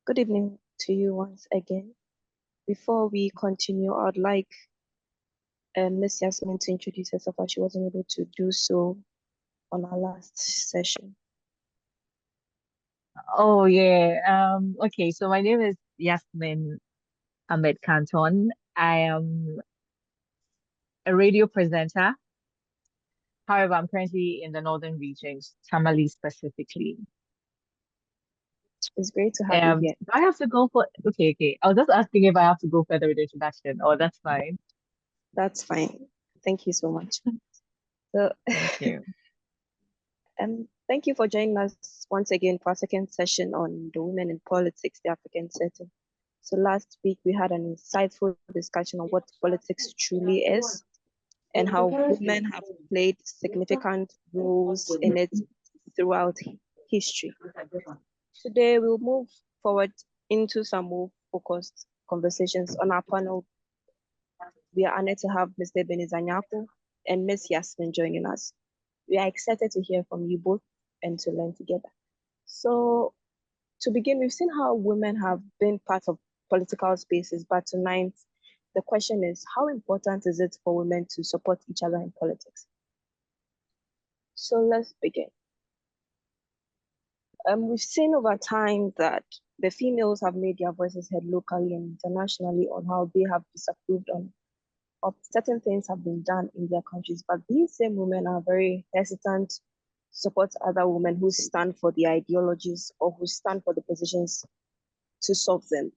Good evening to you once again. Before we continue, I'd like Miss Yasmin to introduce herself as she wasn't able to do so on our last session. Oh yeah. Okay, so my name is Yasmin Ahmed Canton. I am a radio presenter. However, I'm currently in the northern regions, Tamale specifically. It's great to have you here. Do I have to go for okay. I was just asking if I have to go further with the introduction. Oh, that's fine. That's fine. Thank you so much. So, Thank you. thank you for joining us once again for our second session on the women in politics, the African setting. So last week we had an insightful discussion on what politics truly is and how women have played significant roles in it throughout history. Today, we'll move forward into some more focused conversations on our panel. We are honored to have Mr. Benizanyako and Ms. Yasmin joining us. We are excited to hear from you both and to learn together. So, to begin, we've seen how women have been part of political spaces, but tonight, the question is how important is it for women to support each other in politics? So, let's begin. We've seen over time that the females have made their voices heard locally and internationally on how they have disapproved of certain things have been done in their countries. But these same women are very hesitant to support other women who stand for the ideologies or who stand for the positions to solve them.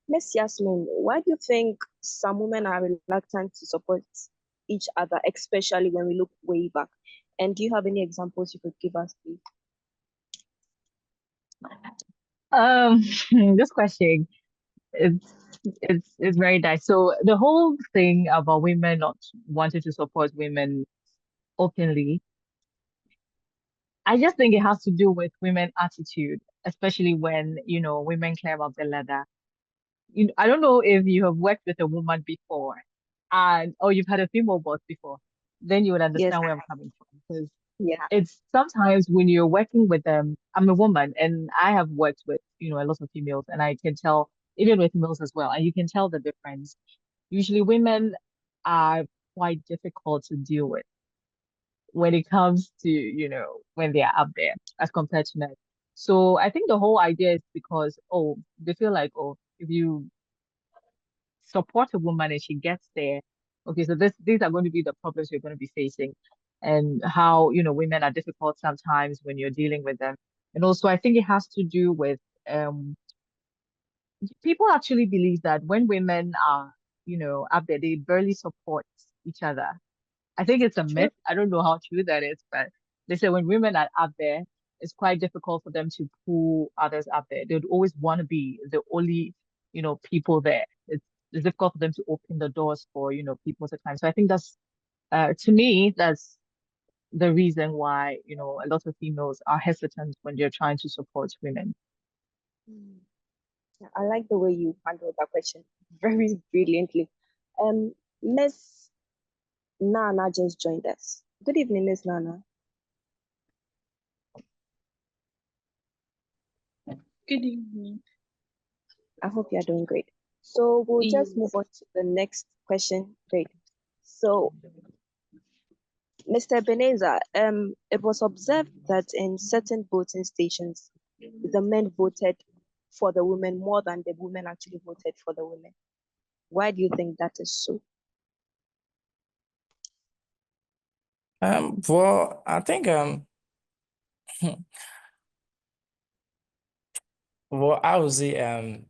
Miss Yasmin, why do you think some women are reluctant to support each other, especially when we look way back? And do you have any examples you could give us, please? Um, this question it's it's very nice. So the whole thing about women not wanting to support women openly, I just think it has to do with women attitude, especially when, women climb up the ladder. I don't know if you have worked with a woman before or you've had a female boss before, then you would Yes, understand where I'm coming from. Because yeah. it's sometimes when you're working with them, I'm a woman and I have worked with, a lot of females and I can tell, even with males as well, and you can tell the difference. Usually women are quite difficult to deal with when it comes to, when they are up there as compared to men. So I think the whole idea is because, oh, they feel like, oh, if you support a woman and she gets there, okay, so these are going to be the problems you're going to be facing and how, women are difficult sometimes when you're dealing with them. And also I think it has to do with people actually believe that when women are, up there, they barely support each other. I think it's a True. myth. I don't know how true that is, but they say when women are up there, it's quite difficult for them to pull others up there. They'd always want to be the only, people there. It's difficult for them to open the doors for, people to climb. So I think to me, that's the reason why, a lot of females are hesitant when they're trying to support women. Mm. Yeah, I like the way you handled that question very brilliantly. Miss Nana just joined us. Good evening, Miss Nana. Good evening. I hope you're doing great. So we'll just move Yes. on to the next question. Great. So, Mr. Beneza, it was observed that in certain voting stations, the men voted for the women more than the women actually voted for the women. Why do you think that is so? Well, I think well, I would say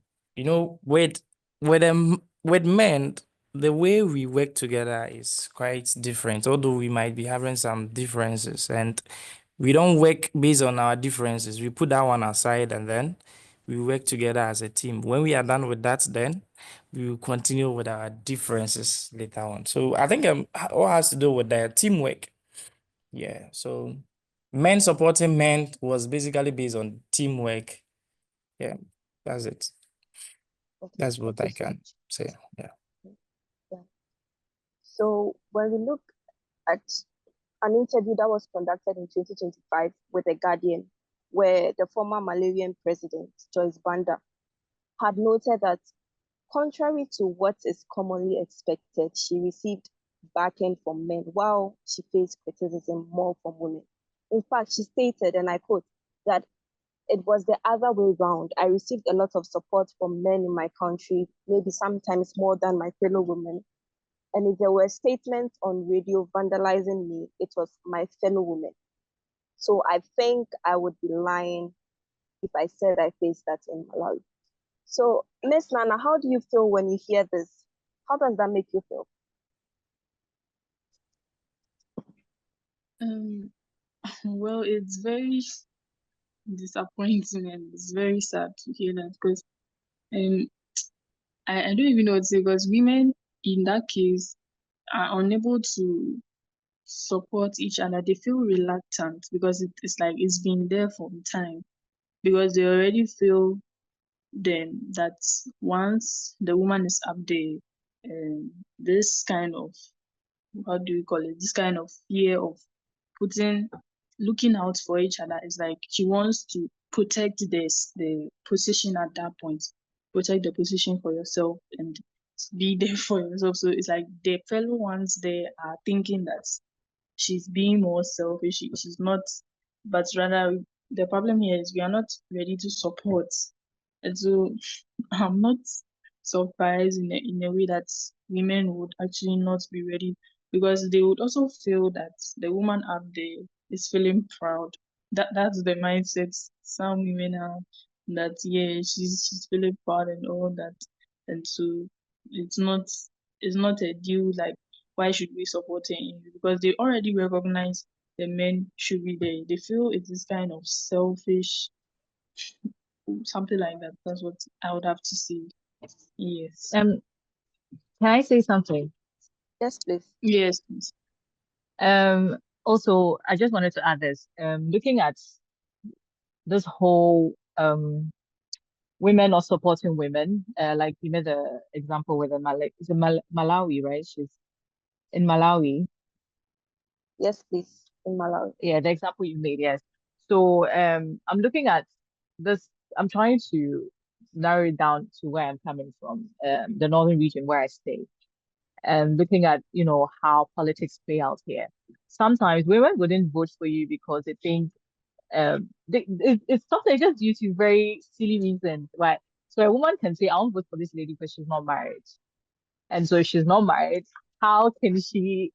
with men, the way we work together is quite different. Although we might be having some differences, and we don't work based on our differences. We put that one aside, and then we work together as a team. When we are done with that, then we will continue with our differences later on. So I think all has to do with the teamwork. Yeah. So men supporting men was basically based on teamwork. Yeah, that's it. Okay, That's thank what you I so can much. say. Yeah. Yeah. So when we look at an interview that was conducted in 2025 with The Guardian, where the former Malawian president, Joyce Banda, had noted that contrary to what is commonly expected, she received backing from men while she faced criticism more from women. In fact, she stated, and I quote, that it was the other way round. I received a lot of support from men in my country, maybe sometimes more than my fellow women. And if there were statements on radio vandalizing me, it was my fellow women. So I think I would be lying if I said I faced that in Malawi. So, Miss Nana, how do you feel when you hear this? How does that make you feel? Well, it's very disappointing and it's very sad to hear that because um, I don't even know what to say because women in that case are unable to support each other. They feel reluctant because it's like it's been there for time because they already feel then that once the woman is up there, this kind of, how do you call it, this kind of fear of looking out for each other is like she wants to protect the position at that point, protect the position for yourself and be there for yourself. So it's like the fellow ones there are thinking that she's being more selfish. She's not, but rather the problem here is we are not ready to support. And so I'm not surprised in a way that women would actually not be ready because they would also feel that the woman up there is feeling proud. That's the mindset some women have, that yeah, she's feeling proud and all that. And so it's not it's not a deal like why should we support her in because they already recognize the men should be there. They feel it is kind of selfish, something like that. That's what I would have to say. Yes. Can I say something? Yes, please. Yes, please. Also, I just wanted to add this. Looking at this whole women not supporting women, like you made the example with the Malawi, right? She's in Malawi. Yes, please. In Malawi. Yeah, the example you made, yes. So I'm looking at this, I'm trying to narrow it down to where I'm coming from, the northern region where I stay, and looking at, how politics play out here. Sometimes women wouldn't vote for you because they think it's something just due to very silly reasons, right? So a woman can say, I won't vote for this lady because she's not married. And so if she's not married, how can she,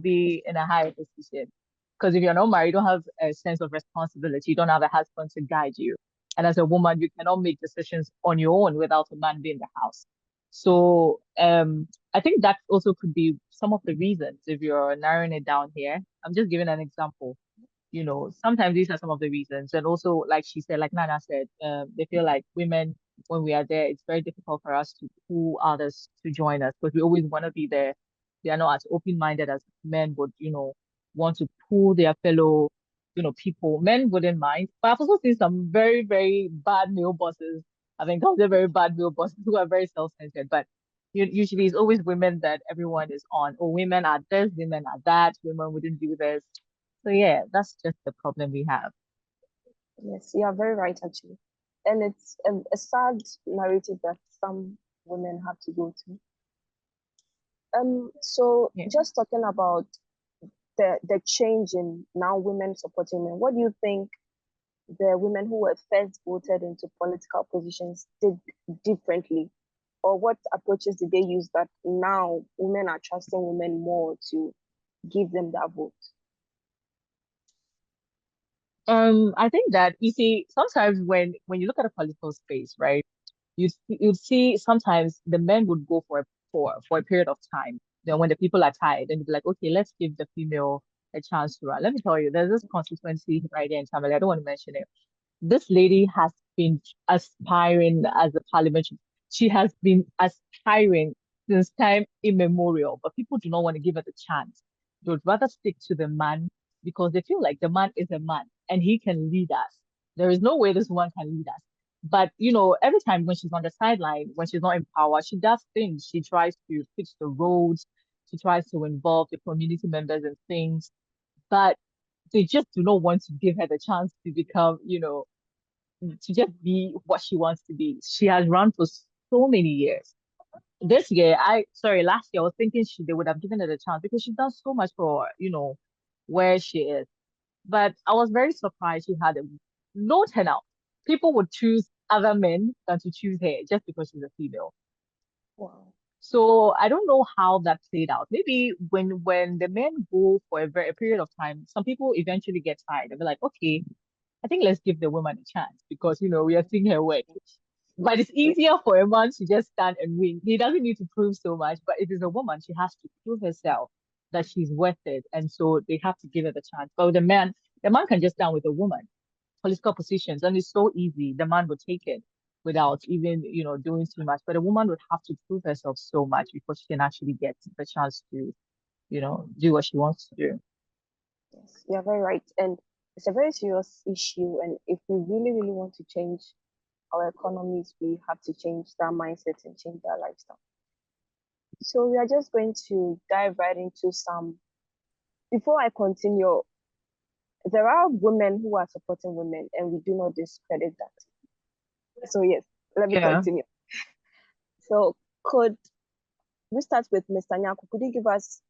be in a higher position? Because if you're not married, you don't have a sense of responsibility. You don't have a husband to guide you. And as a woman, you cannot make decisions on your own without a man being in the house. So I think that also could be some of the reasons if you're narrowing it down here. I'm just giving an example. Sometimes these are some of the reasons. And also, like she said, like Nana said, they feel like women, when we are there, it's very difficult for us to pull others to join us because we always want to be there. They are not as open-minded as men would, want to pull their fellow, people. Men wouldn't mind. But I've also seen some very, very bad male bosses. I've encountered very bad male bosses who are very self-centered. But usually it's always women that everyone is on. Oh, women are this, women are that, women wouldn't do this. So yeah, that's just the problem we have. Yes, you are very right, actually. And it's a sad narrative that some women have to go to. So Yeah. just talking about the change in now women supporting men, what do you think the women who were first voted into political positions did differently? Or what approaches did they use that now women are trusting women more to give them that vote? I think that you see sometimes when you look at a political space, right, you'd see sometimes the men would go for a period of time. Then when the people are tired, then they'd be like, okay, let's give the female a chance to run. Let me tell you, there's this constituency right there in Tamale. I don't want to mention it. This lady has been aspiring as a parliamentary. She has been aspiring since time immemorial, but people do not want to give her the chance. They would rather stick to the man because they feel like the man is a man and he can lead us. There is no way this one can lead us. But every time when she's on the sideline, when she's not in power, she does things. She tries to fix the roads. She tries to involve the community members in things. But They just do not want to give her the chance to become, to just be what she wants to be. She has run for so many years. This year, last year, I was thinking they would have given her the chance because she's done so much for, where she is. But I was very surprised she had a low turnout. People would choose other men than to choose her just because she's a female. Wow. So I don't know how that played out. Maybe when the men go for a period of time, some people eventually get tired. They'll be like, okay, I think let's give the woman a chance because we are seeing her work. But it's easier for a man to just stand and win. He doesn't need to prove so much. But if it's a woman, she has to prove herself that she's worth it. And so they have to give her the chance. But with the man can just stand with a woman, political positions, and it's so easy. The man would take it without even, doing too much. But a woman would have to prove herself so much before she can actually get the chance to, do what she wants to do. Yes, you're very right. And it's a very serious issue. And if we really, really want to change our economies, we have to change that mindset and change that lifestyle. So we are just going to dive right into some. Before I continue, there are women who are supporting women, and we do not discredit that. So yes, let me Yeah. continue. So could we start with Mr. Nyako? Could you give us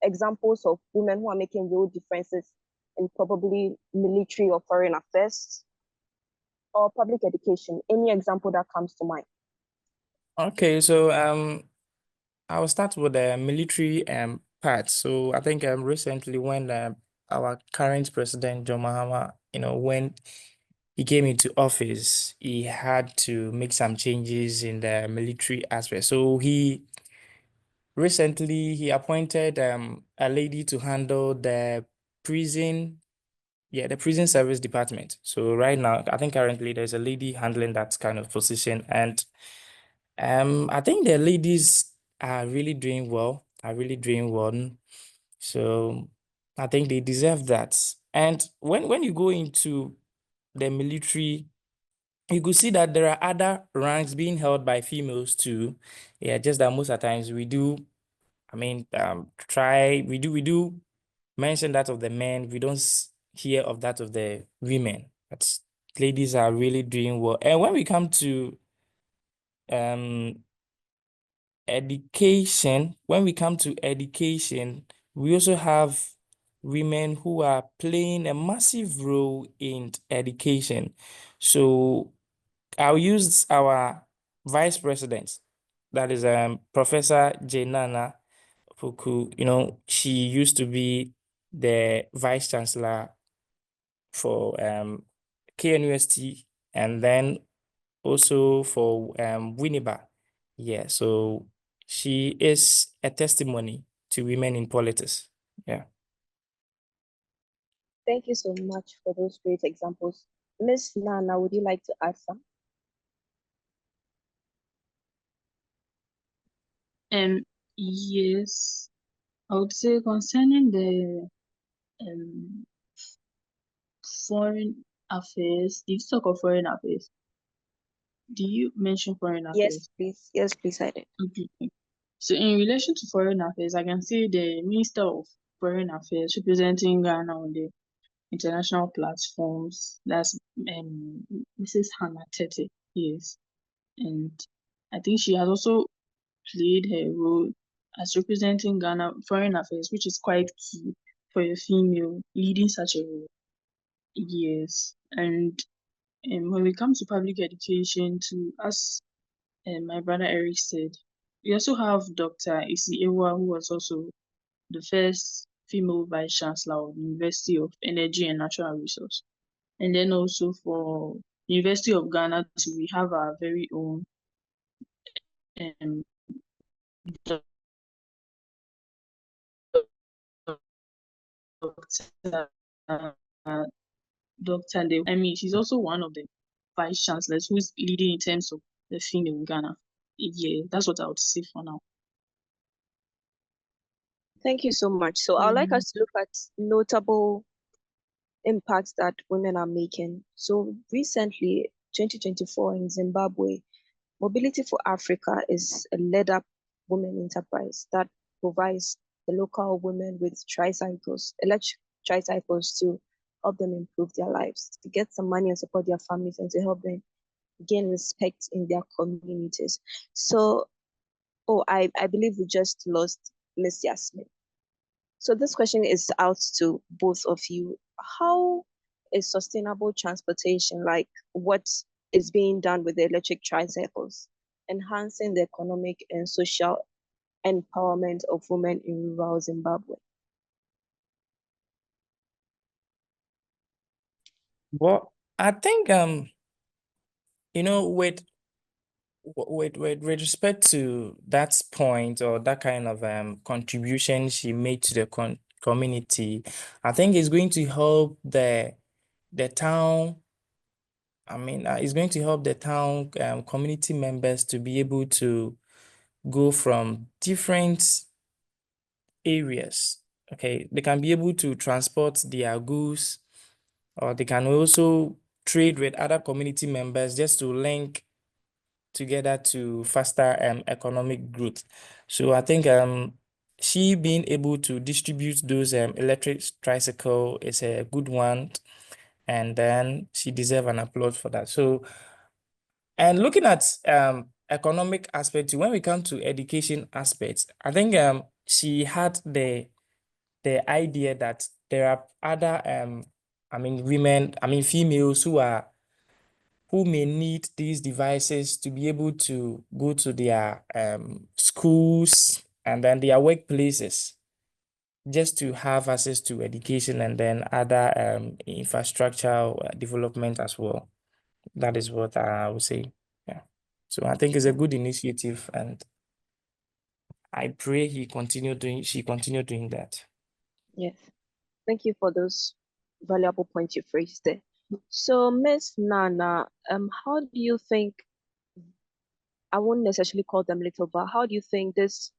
examples of women who are making real differences in probably military or foreign affairs or public education? Any example that comes to mind? Okay, so I will start with the military part. So I think recently when our current president John Mahama, when he came into office, he had to make some changes in the military aspect. So he appointed a lady to handle the prison, the prison service department. So right now, I think currently there's a lady handling that kind of position, and I think the ladies are really doing well. So I think they deserve that. And when you go into the military, you could see that there are other ranks being held by females too. Yeah, just that most of the times we do, we do mention that of the men. We don't hear of that of the women. But ladies are really doing well. And when we come to um education, we also have women who are playing a massive role in education. So I'll use our vice president, that is Professor Jenana Puku. She used to be the vice chancellor for KNUST and then also for Winneba. Yeah, so she is a testimony to women in politics. Yeah. Thank you so much for those great examples. Miss Nana, would you like to add some? Yes, I would say concerning the um foreign affairs. Did you talk of foreign affairs? Do you mention foreign Yes, affairs? please. Yes, please, I did. Okay. So in relation to foreign affairs, I can say the Minister of Foreign Affairs representing Ghana on the international platforms. That's Mrs. Hannah Tete. Yes, and I think she has also played her role as representing Ghana foreign affairs, which is quite key for a female leading such a role. Yes, and when it comes to public education, to as my brother Eric said, we also have Dr. Isi Ewa, who was also the first female vice chancellor of the University of Energy and Natural Resource. And then also for University of Ghana, too, we have our very own um, Dr. Dr. She's also one of the vice chancellors who's leading in terms of the female in Ghana. Yeah, that's what I would say for now. Thank you so much. So I'd like us to look at notable impacts that women are making. So recently, 2024 in Zimbabwe, Mobility for Africa is a led-up women enterprise that provides the local women with tricycles, tricycles to help them improve their lives, to get some money and support their families, and to help them gain respect in their communities. So, I believe we just lost Miss Yasmin. So this question is out to both of you. How is sustainable transportation, like what is being done with the electric tricycles, enhancing the economic and social empowerment of women in rural Zimbabwe? Well, I think with with respect to that point or that kind of contribution she made to the community, I think it's going to help the town. I mean, it's going to help the town community members to be able to go from different areas. Okay, they can be able to transport their goods, or they can also trade with other community members just to link together to faster economic growth. So I think she being able to distribute those electric tricycle is a good one, and then she deserves an applaud for that. So, and looking at economic aspects, when we come to education aspects, I think she had the idea that there are other I mean women, I mean females who may need these devices to be able to go to their schools and then their workplaces, just to have access to education and then other infrastructure development as well. That is what I would say. Yeah. So I think it's a good initiative, and I pray she continue doing that. Yes. Thank you for those valuable points you phrased there. So, Miss Nana, how do you think, I won't necessarily call them little, but how do you think this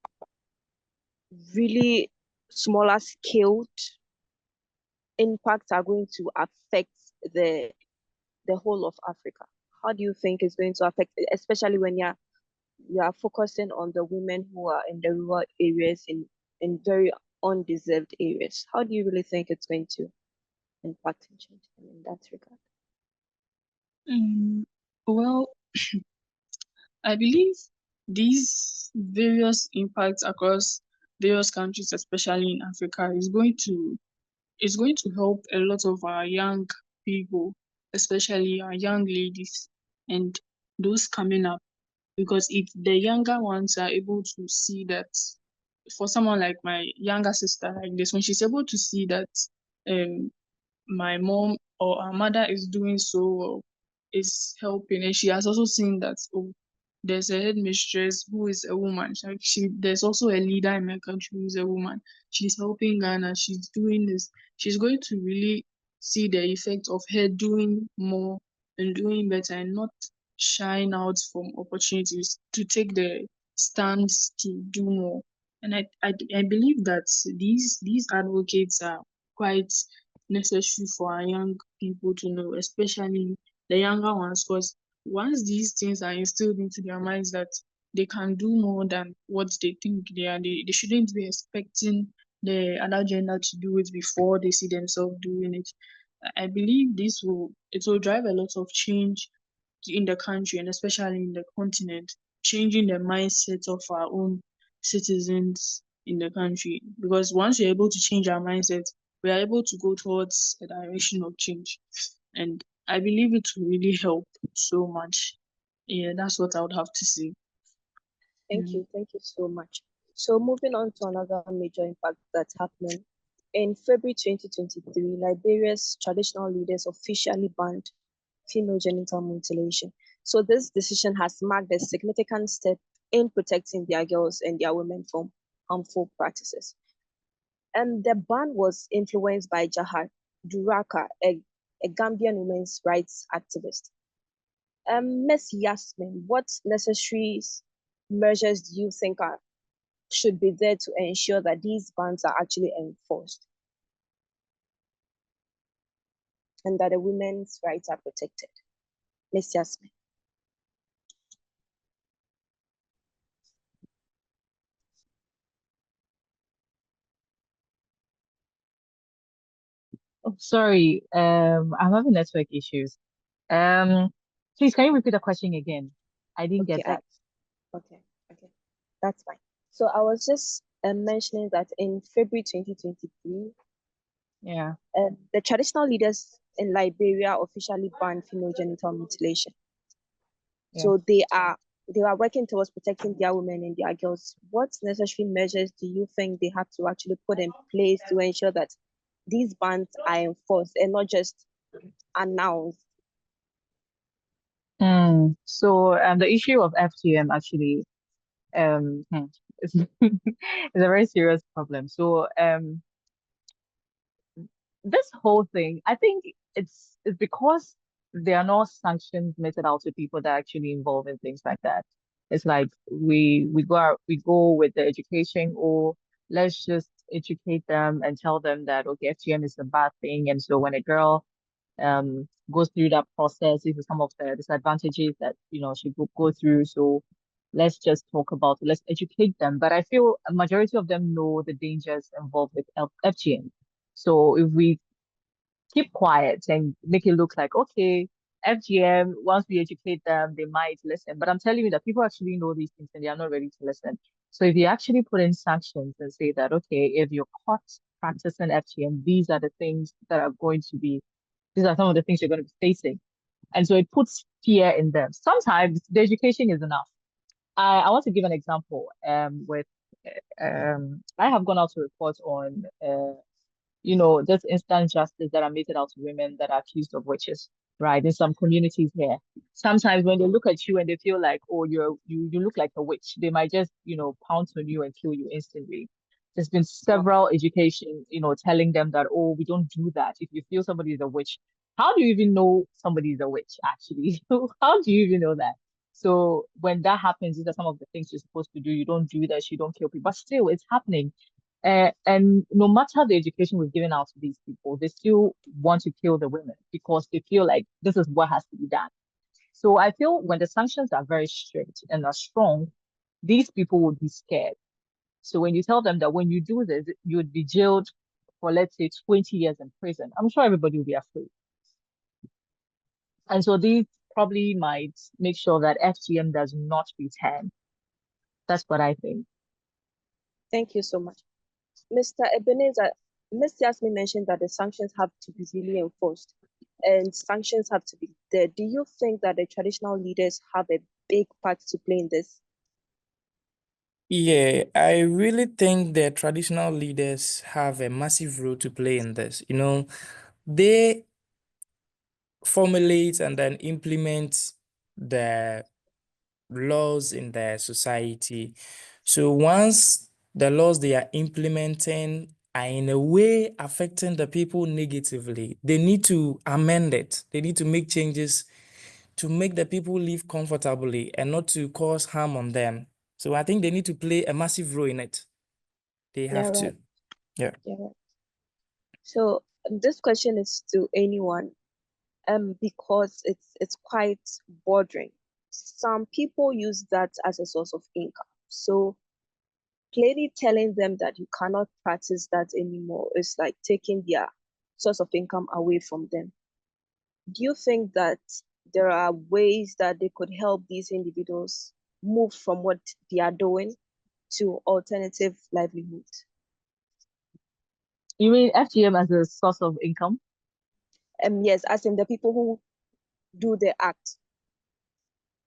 really smaller scaled impacts are going to affect the the whole of Africa? How do you think it's going to affect, especially when you are focusing on the women who are in the rural areas, in very undeserved areas? How do you really think it's going to impact and change them in that regard? Well, I believe these various impacts across various countries, especially in Africa, is going to help a lot of our young people, especially our young ladies and those coming up. Because if the younger ones are able to see that, for someone like my younger sister like this, when she's able to see that um my mom or our mother is doing so well, is helping, and she has also seen that, oh, there's a headmistress who is a woman. Like there's also a leader in my country who is a woman. She's helping Ghana. She's doing this. She's going to really see the effect of her doing more and doing better, and not shying out from opportunities to take the stance to do more. And I believe that these advocates are quite necessary for our young people to know, especially the younger ones, because once these things are instilled into their minds that they can do more than what they think they are, they shouldn't be expecting the other gender to do it before they see themselves doing it. I believe it will drive a lot of change in the country, and especially in the continent, changing the mindset of our own citizens in the country. Because once you're able to change our mindset, we are able to go towards a direction of change. And I believe it will really help so much. Yeah, that's what I would have to say. Mm. Thank you so much. So moving on to another major impact that's happening. In February 2023, Liberia's traditional leaders officially banned female genital mutilation. So this decision has marked a significant step in protecting their girls and their women from harmful practices. And the ban was influenced by Jahar Duraka, a Gambian women's rights activist. Ms. Yasmin, what necessary measures do you think should be there to ensure that these bans are actually enforced and that the women's rights are protected? Ms. Yasmin. Oh, sorry, I'm having network issues. Um, please, can you repeat the question again? I didn't Okay, get that. okay, okay, that's fine. So I was just mentioning that in February 2023, Yeah, the traditional leaders in Liberia officially banned female genital mutilation. yeah. So they are working towards protecting their women and their girls. What necessary measures do you think they have to actually put in place to ensure that these bans are enforced and not just announced? So, the issue of FGM actually, it's, it's a very serious problem. So, this whole thing, I think it's because there are no sanctions meted out to people that are actually involved in things like that. It's like we go with the education, or let's just educate them and tell them that okay, FGM is a bad thing, and so when a girl goes through that process, these are some of the disadvantages that she could go through. So let's just talk about it. Let's educate them. But I feel a majority of them know the dangers involved with FGM. So if we keep quiet and make it look like, okay, FGM, once we educate them, they might listen. But I'm telling you that people actually know these things and they are not ready to listen. So if you actually put in sanctions and say that, okay, if you're caught practicing FGM, these are some of the things you're going to be facing. And so it puts fear in them. Sometimes the education is enough. I want to give an example. With I have gone out to report on this instant justice that are meted out to women that are accused of witches, right? In some communities here. Sometimes when they look at you and they feel like, oh, you look like a witch, they might just, pounce on you and kill you instantly. There's been Wow. several education, telling them that, oh, we don't do that. If you feel somebody is a witch, how do you even know somebody is a witch, actually? How do you even know that? So when that happens, these are some of the things you're supposed to do. You don't do that, you don't kill people. But still, it's happening. And no matter the education we've given out to these people, they still want to kill the women because they feel like this is what has to be done. So I feel when the sanctions are very strict and are strong, these people would be scared. So when you tell them that when you do this, you would be jailed for, let's say, 20 years in prison, I'm sure everybody will be afraid. And so these probably might make sure that FGM does not return. That's what I think. Thank you so much. Mr. Ebenezer, Ms. Yasmin mentioned that the sanctions have to be really enforced and sanctions have to be there. Do you think that the traditional leaders have a big part to play in this? Yeah, I really think the traditional leaders have a massive role to play in this. They formulate and then implement the laws in their society. So once the laws they are implementing are in a way affecting the people negatively, they need to amend it. They need to make changes to make the people live comfortably and not to cause harm on them. So I think they need to play a massive role in it. They Yeah, have right. to. Yeah. Yeah, right. So this question is to anyone, because it's quite bordering. Some people use that as a source of income. So plainly telling them that you cannot practice that anymore is like taking their source of income away from them. Do you think that there are ways that they could help these individuals move from what they are doing to alternative livelihoods? You mean FGM as a source of income? Yes, as in the people who do the act.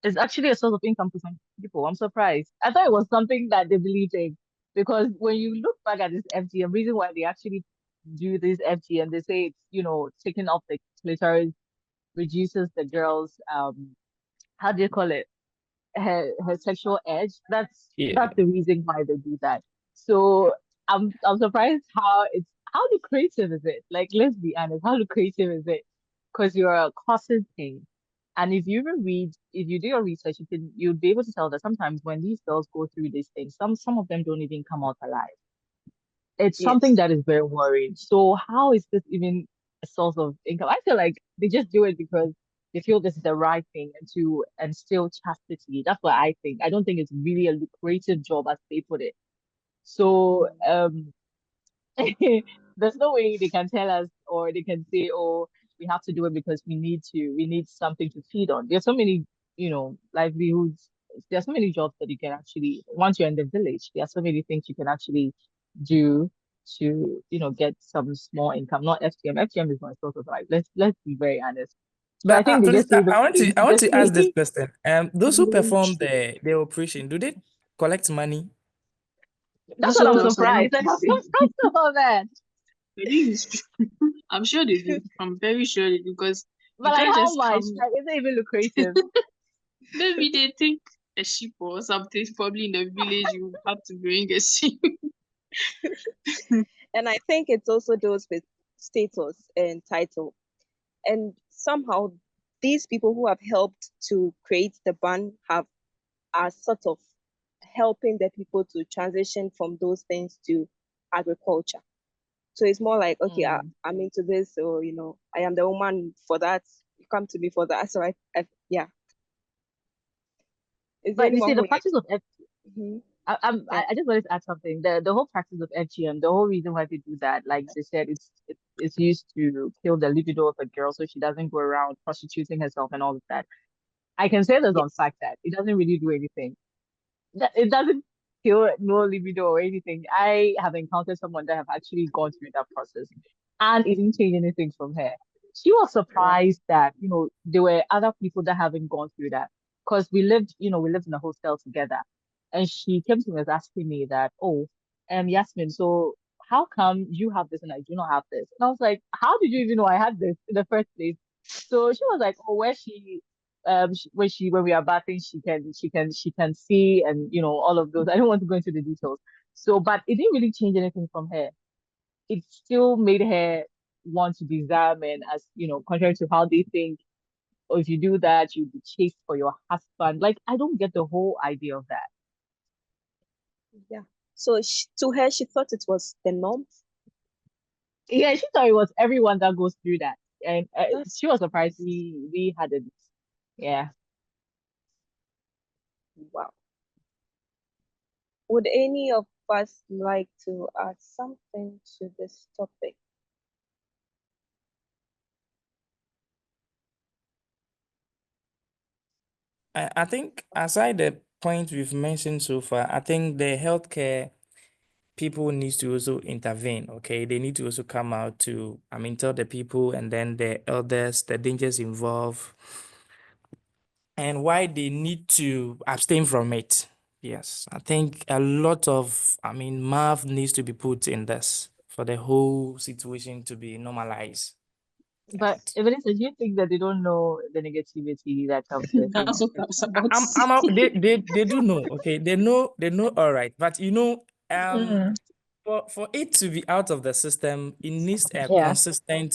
It's actually a source of income for some people. I'm surprised. I thought it was something that they believed in because when you look back at this FGM, reason why they actually do this FGM, they say it's, taking off the clitoris reduces the girl's how do you call it? Her sexual edge. That's Yeah. the reason why they do that. So I'm surprised how lucrative is it? Like let's be honest, how lucrative is it? Because you're causing pain. And if you do your research, you'll be able to tell that sometimes when these girls go through these things, some of them don't even come out alive. It's something Yes. that is very worrying. So how is this even a source of income? I feel like they just do it because they feel this is the right thing and to instill chastity. That's what I think. I don't think it's really a lucrative job as they put it. So there's no way they can tell us or they can say, oh, we have to do it because we need something to feed on. There's so many, livelihoods. There's so many jobs that you can actually, once you're in the village, there are so many things you can actually do to, get some small income. Not FTM. FTM is not a source of life. Let's be very honest. So I But think they just say Felista, those things. I want Just to ask this say, question. Those who perform the operation, do they collect money? that's That's what what I'm I was surprised. planning Like, to I'm say. surprised about that. I think it's true. I'm sure they do. I'm very sure they do because But you like, can't how just much? come. Like, is it even lucrative? Maybe they take a sheep or something. Probably in the village, you have to bring a sheep. And I think it's also those with status and title. And somehow these people who have helped to create the ban are sort of helping the people to transition from those things to agriculture. So it's more like, okay, Mm. I'm into this, so I am the woman for that. You come to me for that. So yeah. Is there But you see, anyone the who like? practice of Mhm. I Yeah. I just wanted to add something. The whole practice of FGM, the whole reason why they do that, like they said, it's used to kill the libido of a girl so she doesn't go around prostituting herself and all of that. I can say this on Yes. fact that it doesn't really do anything. It doesn't kill no libido or anything. I have encountered someone that have actually gone through that process and it didn't change anything from her. She was Wow. surprised that, there were other people that haven't gone through that. Because we lived in a hostel together. And she came to me and was asking me that, oh, Yasmin, so how come you have this and I do not have this? And I was like, how did you even know I had this in the first place? So she was like, oh, when we are bathing, she can see and all of those. I don't want to go into the details. So, but it didn't really change anything from her. It still made her want to desire men as, contrary to how they think, or if you do that, you'll be chased for your husband. Like, I don't get the whole idea of that. Yeah. So to her, she thought it was the norm. Yeah, she thought it was everyone that goes through that. And That's she was surprised we hadn't. Yeah. wow. Would any of us like to add something to this topic? I think aside the point we've mentioned so far, I think the healthcare people needs to also intervene. Okay, they need to also come out to, tell the people and then the elders the dangers involved and why they need to abstain from it. Yes, I think a lot of, math needs to be put in this for the whole situation to be normalized. But And Evanessa, do you think that they don't know the negativity that comes with, That's what I was about to say. they do know, okay, they know all right, but Mm. for it to be out of the system, it needs a Yeah. consistent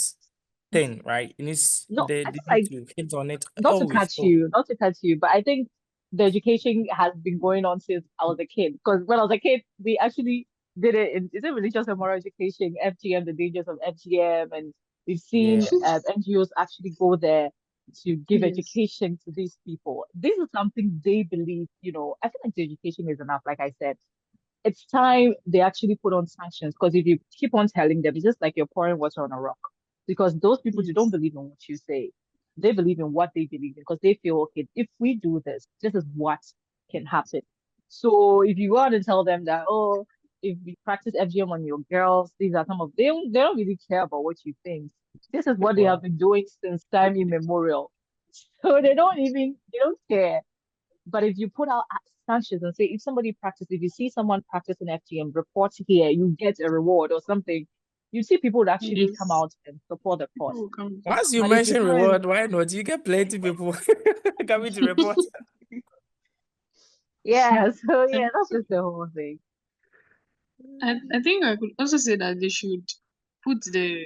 thing, right? It needs No, I they feel need like to hit on it not to always. cut Oh, you, not to cut you, but I think the education has been going on since I was a kid. Because when I was a kid, we actually did it in, is it religious and moral education, FGM, the dangers of FGM, and we've seen yes. NGOs actually go there to give Yes. education to these people. This is something they believe, I feel like the education is enough, like I said. It's time they actually put on sanctions because if you keep on telling them, it's just like you're pouring water on a rock. Because those people, they don't Yes. believe in what you say. They believe in what they believe in because they feel, okay, if we do this, this is what can happen. So if you go out and tell them that, oh, if we practice FGM on your girls, these are some of they don't really care about what you think. This is what they have Wow. been doing since time immemorial. So they don't care. But if you put out sanctions and say, if you see someone practicing FGM, report here, you get a reward or something, you see people would actually come Yes. out and support the People cause. will come. Once you But if you mention try and reward, why not? You get plenty people coming to report. yeah, so yeah, And that's just the whole thing. I think I could also say that they should put the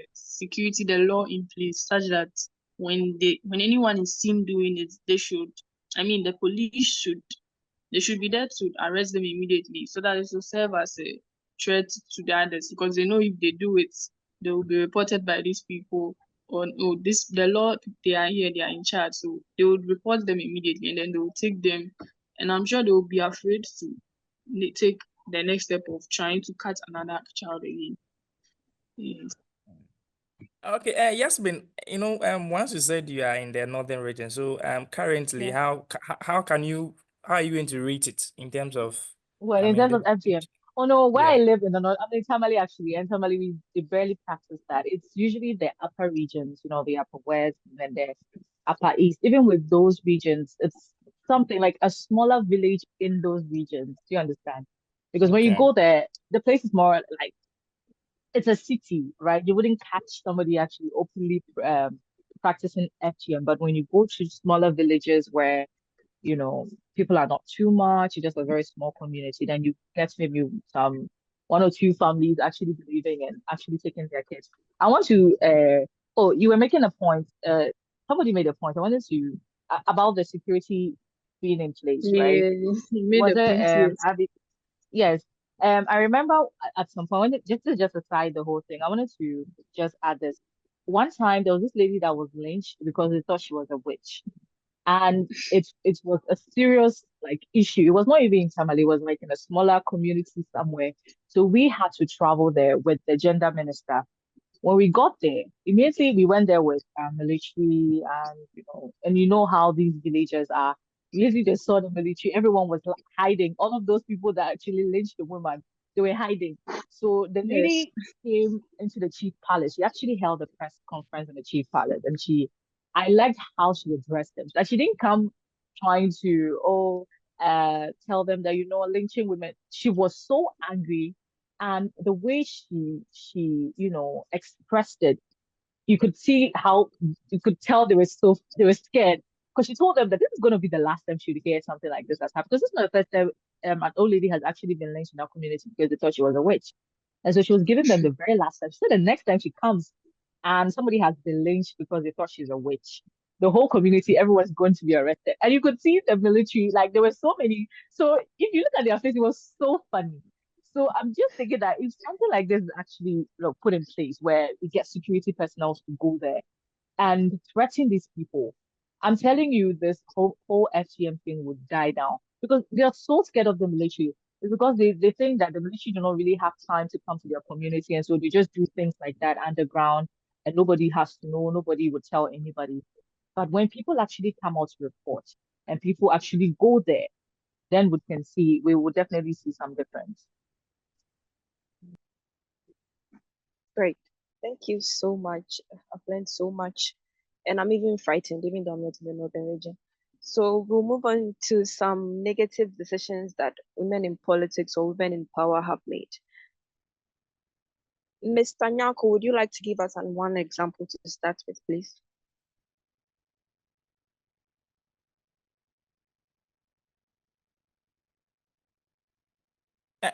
law in place such that when anyone is seen doing it, the police should be there to arrest them immediately so that it will serve as a threat to the others because they know if they do it, they will be reported by these people on the law they are here, they are in charge. So they would report them immediately and then they will take them and I'm sure they will be afraid to take the next step of trying to catch another child again. Yes. Okay, Yasmin, once you said you are in the northern region, so currently, Yeah. how can you how are you going to rate it in terms of, Well, I in mean, terms the of FGM, oh no, where I yeah. live in the north, I mean, Tamale actually, and Tamale, we barely practice that. It's usually the upper regions, the upper west, and then the upper east. Even with those regions, it's something like a smaller village in those regions. Do you understand? Because when you Okay. go there, the place is more like it's a city, right? You wouldn't catch somebody actually openly practicing FGM, but when you go to smaller villages where people are not too much, it's just a very small community, then you get maybe some one or two families actually believing and actually taking their kids. I want to oh, you were making a point. Somebody made a point. I wanted to about the security being in place, right? Yeah, he made Was a it point, yes. Abby? Yes. I remember at some point, just aside the whole thing, I wanted to just add this. One time there was this lady that was lynched because they thought she was a witch, and it was a serious like issue. It was not even in Tamale, it was like in a smaller community somewhere. So we had to travel there with the gender minister. When we got there, immediately we went there with military, and how these villagers are. Immediately they saw the military, everyone was like, hiding. All of those people that actually lynched the woman, they were hiding. So the Yes. lady came into the chief palace. She actually held a press conference in the chief palace, and I liked how she addressed them. Like she didn't come trying to tell them that lynching women. She was so angry, and the way she expressed it, you could see how you could tell they were scared, because she told them that this is going to be the last time she would hear something like this has happened, because this is not the first time an old lady has actually been lynched in our community because they thought she was a witch. And so she was giving them the very last time. She said the next time she comes and somebody has been lynched because they thought she's a witch, the whole community, everyone's going to be arrested. And you could see the military, like there were so many. So if you look at their face, it was so funny. So I'm just thinking that if something like this is actually put in place where we get security personnel to go there and threaten these people, I'm telling you, this whole FGM thing would die down because they are so scared of the military. It's because they think that the military do not really have time to come to their community, and so they just do things like that underground, and nobody has to know, nobody would tell anybody. But when people actually come out to report and people actually go there, then we will definitely see some difference. Great. Thank you so much. I've learned so much. And I'm even frightened, even though I'm not in the northern region. So we'll move on to some negative decisions that women in politics or women in power have made. Mr. Nyako, would you like to give us one example to start with, please?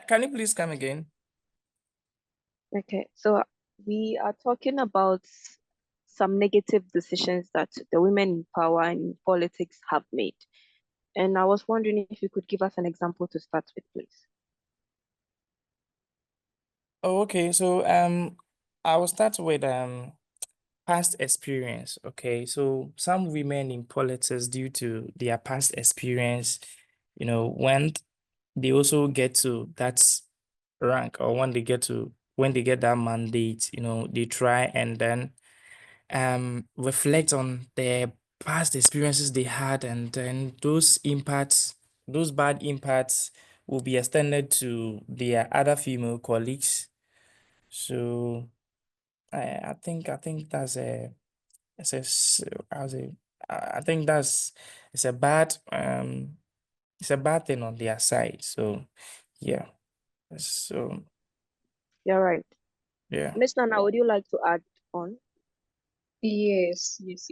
Can you please come again? Okay, so we are talking about some negative decisions that the women in power in politics have made. And I was wondering if you could give us an example to start with, please. Oh, okay. So I will start with past experience. Okay, so some women in politics, due to their past experience, when they also get to that rank, or when they get that mandate, they try and then reflect on their past experiences they had, and then those bad impacts will be extended to their other female colleagues. So I think that's it's a s- I say I think that's it's a bad it's a bad thing on their side. So yeah. So You're right. yeah. Miss Nana, would you like to add on? Yes, yes,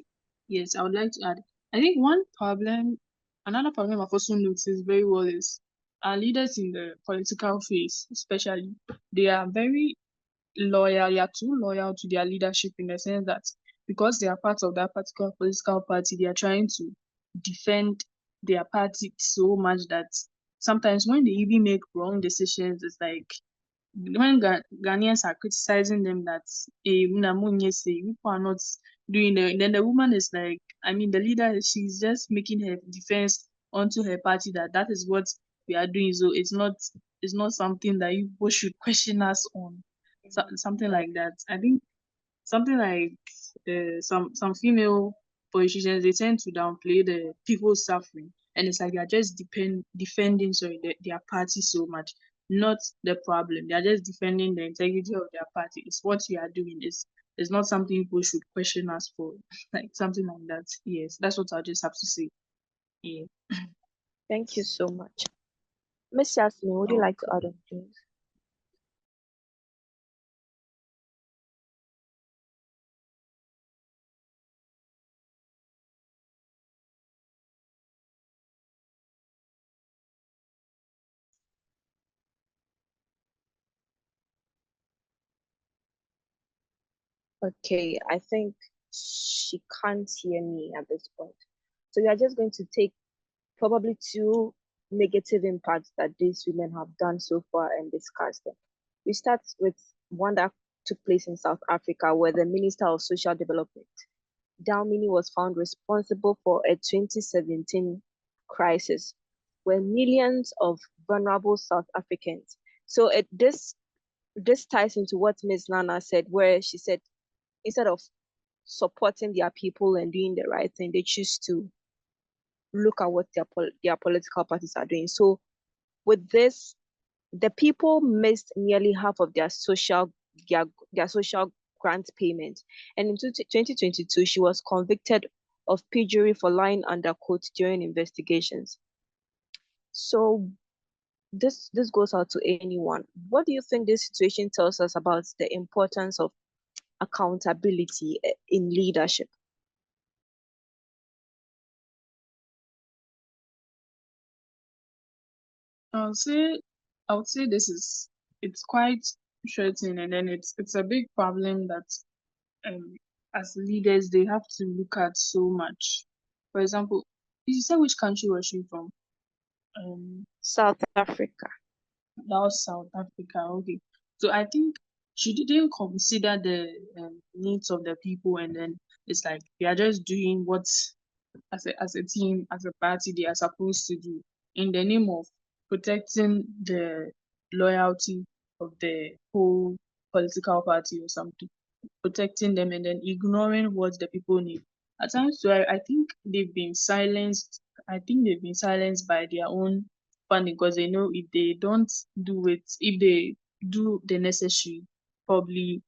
yes. I would like to add. I think another problem I've also noticed very well is our leaders in the political phase, especially, they are very loyal. They are too loyal to their leadership in the sense that because they are part of that particular political party, they are trying to defend their party so much that sometimes when they even make wrong decisions, it's like when Ghanaians are criticizing them that people are not doing it, then the woman is like, I mean, the leader, she's just making her defense onto her party that is what we are doing. So it's not something that you people should question us on. something like that. I think something like some female politicians, they tend to downplay the people suffering, and it's like they're just defending their party so much, not the problem. They're just defending the integrity of their party. It's what we are doing. It's not something people should question us for, like something like that. Yes, that's what I just have to say. Yeah. Thank you so much. Miss Yasmin, would you like to add on, please? Okay, I think she can't hear me at this point. So we are just going to take probably two negative impacts that these women have done so far and discuss them. We start with one that took place in South Africa, where the Minister of Social Development, Dalmini, was found responsible for a 2017 crisis where millions of vulnerable South Africans. So this ties into what Ms. Nana said, where she said instead of supporting their people and doing the right thing, they choose to look at what their political parties are doing. So with this, the people missed nearly half of their social grant payment. And in 2022, she was convicted of perjury for lying under court during investigations. So this goes out to anyone. What do you think this situation tells us about the importance of accountability in leadership? I would say it's quite threatening, and then it's a big problem that um as leaders they have to look at so much. For example, did you say which country was she from? South Africa. That was South Africa. Okay, so I think she didn't consider the needs of the people, and then it's like they are just doing what as a team, as a party, they are supposed to do in the name of protecting the loyalty of the whole political party or something, protecting them and then ignoring what the people need. At times, so I think they've been silenced. I think they've been silenced by their own funding because they know if they don't do it, if they do the necessary, probably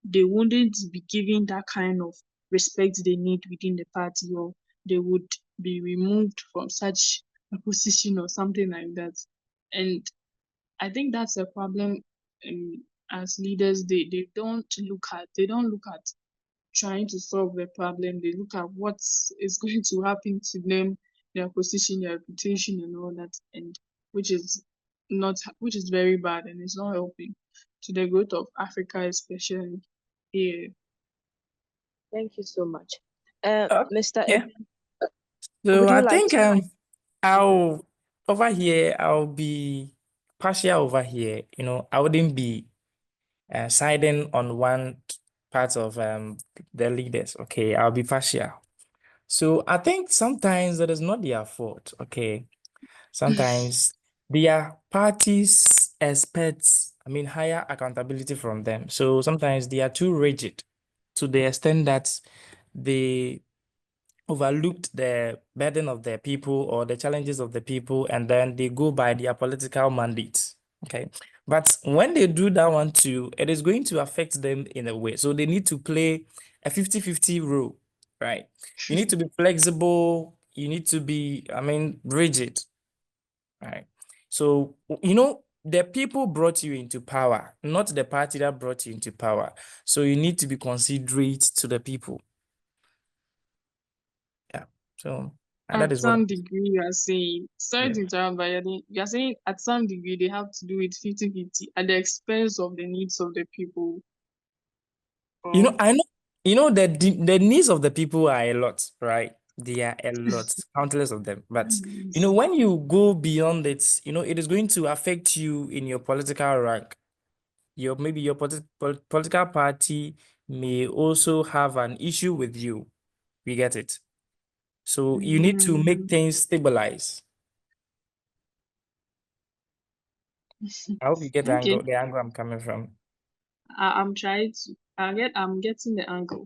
they wouldn't be given that kind of respect they need within the party, or they would be removed from such a position or something like that. And I think that's a problem. As leaders, they don't look at trying to solve the problem. They look at what is going to happen to them, their position, their reputation, and all that, and which is not which is very bad, and it's not helping to the growth of Africa, especially here. Thank you so much. Mr. Yeah. Ebi, So would I you like think to? I'll over here I'll be partial over here. I wouldn't be siding on one part of the leaders. Okay, I'll be partial. So I think sometimes it is not their fault. Okay, sometimes their parties expect, higher accountability from them. So sometimes they are too rigid to the extent that they overlooked the burden of the people or the challenges of the people, and then they go by their political mandates. Okay. But when they do that one too, it is going to affect them in a way. So they need to play a 50-50 role, right? You need to be flexible. You need to be, rigid, right? So, the people brought you into power, not the party that brought you into power. So you need to be considerate to the people. Yeah. So, and that At is what. some degree, you are saying, sorry Yeah. to interrupt, but you are saying at some degree they have to do it 50-50 at the expense of the needs of the people. Or I know, the needs of the people are a lot, right? They are a lot, countless of them. But when you go beyond it, it is going to affect you in your political rank. Maybe your political party may also have an issue with you. We get it. So you need to make things stabilize. I hope you get okay, the angle I'm coming from. I'm trying to. I'm getting the angle.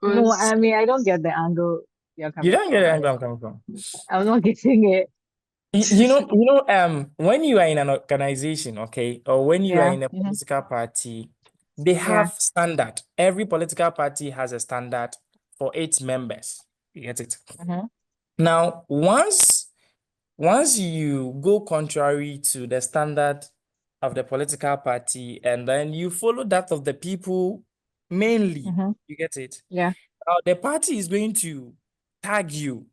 No, Because I mean, I don't get the angle you're You coming don't get from, the angle I'm honestly. coming from. I'm not getting it. When you are in an organization, okay, or when you are Yeah. in a Mm-hmm. political party, they Yeah. have standard. Every political party has a standard for its members. You get it? Mm-hmm. Now, once you go contrary to the standard of the political party and then you follow that of the people mainly, Mm-hmm. you get it? Yeah. Now, the party is going to tag you.